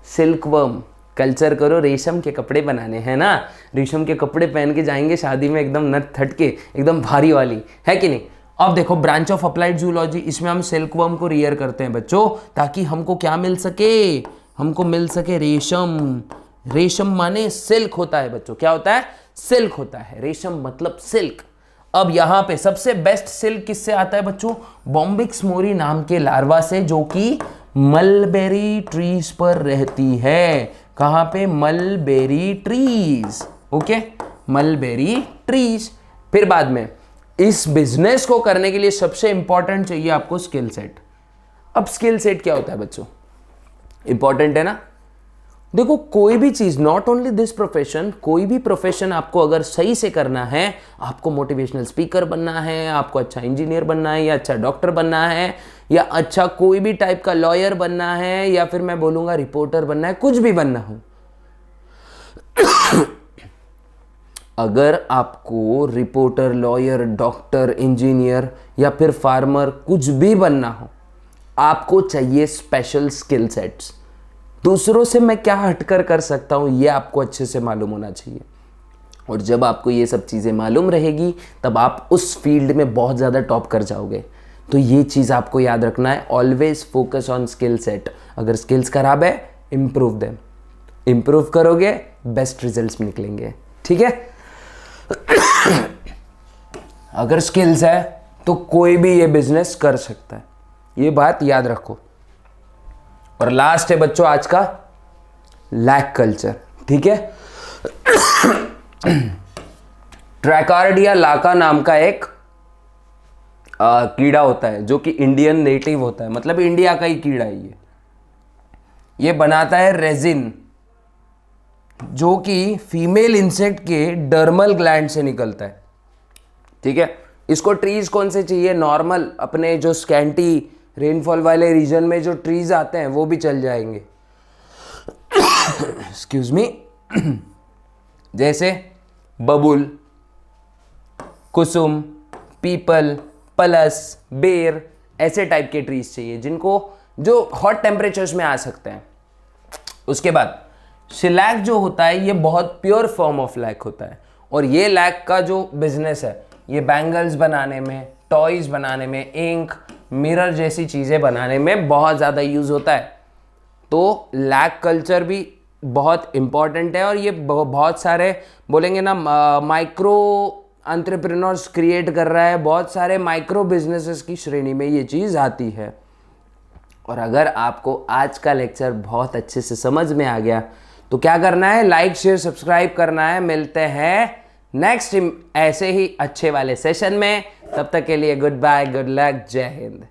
सिल्क वर्म कल्चर करो, रेशम के कपड़े बनाने हैं ना, रेशम के कपड़े पहन के जाएंगे शादी में एकदम नट थट के, एकदम भारी वाली, है कि नहीं। अब देखो ब्रांच ऑफ अप्लाइड जूलॉजी, इसमें हम सिल्क वर्म को रियर करते हैं बच्चों, ताकि हमको क्या मिल सके, हमको मिल सके रेशम। रेशम माने सिल्क होता है बच्चों, क्या होता है, सिल्क होता है, रेशम मतलब सिल्क। अब यहां पे सबसे बेस्ट सिल्क किससे आता है बच्चों, बॉम्बिक्स मोरी नाम के लार्वा से, जो कि मलबेरी ट्रीज पर रहती है। कहां पे, mulberry trees, okay, mulberry trees. फिर बाद में इस बिजनेस को करने के लिए सबसे इंपॉर्टेंट चाहिए आपको स्किल सेट। अब स्किल सेट क्या होता है बच्चों, इंपॉर्टेंट है ना। देखो कोई भी चीज, नॉट ओनली दिस प्रोफेशन, कोई भी प्रोफेशन आपको अगर सही से करना है, आपको मोटिवेशनल स्पीकर बनना है, आपको अच्छा इंजीनियर बनना है, या अच्छा डॉक्टर बनना है, या अच्छा कोई भी टाइप का लॉयर बनना है, या फिर मैं बोलूंगा रिपोर्टर बनना है, कुछ भी बनना हो, अगर आपको रिपोर्टर, लॉयर, डॉक्टर, इंजीनियर या फिर फार्मर कुछ भी बनना हो, आपको चाहिए स्पेशल स्किल सेट्स। दूसरों से मैं क्या हटकर कर सकता हूं, यह आपको अच्छे से मालूम होना चाहिए। और जब आपको ये सब चीज़ें मालूम रहेगी, तब आप उस फील्ड में बहुत ज़्यादा टॉप कर जाओगे। तो ये चीज़ आपको याद रखना है, always focus on skill set. अगर स्किल्स खराब है, इंप्रूव देम, इंप्रूव करोगे बेस्ट रिजल्ट्स निकलेंगे। ठीक है, अगर स्किल्स है तो कोई भी ये बिजनेस कर सकता है, ये बात याद रखो। और लास्ट है बच्चों आज का लैक कल्चर। ठीक है, ट्रैकार्डिया लाका नाम का एक कीड़ा होता है, जो कि इंडियन नेटिव होता है, मतलब इंडिया का ही कीड़ा है ये बनाता है रेजिन, जो कि फीमेल इंसेक्ट के डर्मल ग्लैंड से निकलता है। ठीक है, इसको ट्रीज कौन से चाहिए, नॉर्मल अपने जो स्कैंटी रेनफॉल वाले रीजन में जो ट्रीज आते हैं वो भी चल जाएंगे, एक्सक्यूज मी, जैसे बबुल, कुसुम, पीपल, पलस, बेर, ऐसे टाइप के ट्रीज चाहिए जिनको, जो हॉट टेम्परेचर्स में आ सकते हैं। उसके बाद शिलैक जो होता है, ये बहुत प्योर फॉर्म ऑफ लैक होता है, और ये लैक का जो बिजनेस है, ये बैंगल्स बनाने में, टॉयज बनाने में, इंक, मिरर जैसी चीज़ें बनाने में बहुत ज़्यादा यूज़ होता है। तो लैक कल्चर भी बहुत इम्पॉर्टेंट है, और ये बहुत सारे बोलेंगे ना माइक्रो एंटरप्रेन्योर्स क्रिएट कर रहा है, बहुत सारे माइक्रो बिजनेसेस की श्रेणी में ये चीज़ आती है। और अगर आपको आज का लेक्चर बहुत अच्छे से समझ में आ गया तो क्या करना है, लाइक शेयर सब्सक्राइब करना है। मिलते हैं नेक्स्ट ऐसे ही अच्छे वाले सेशन में, तब तक के लिए गुड बाय, गुड लक, जय हिंद।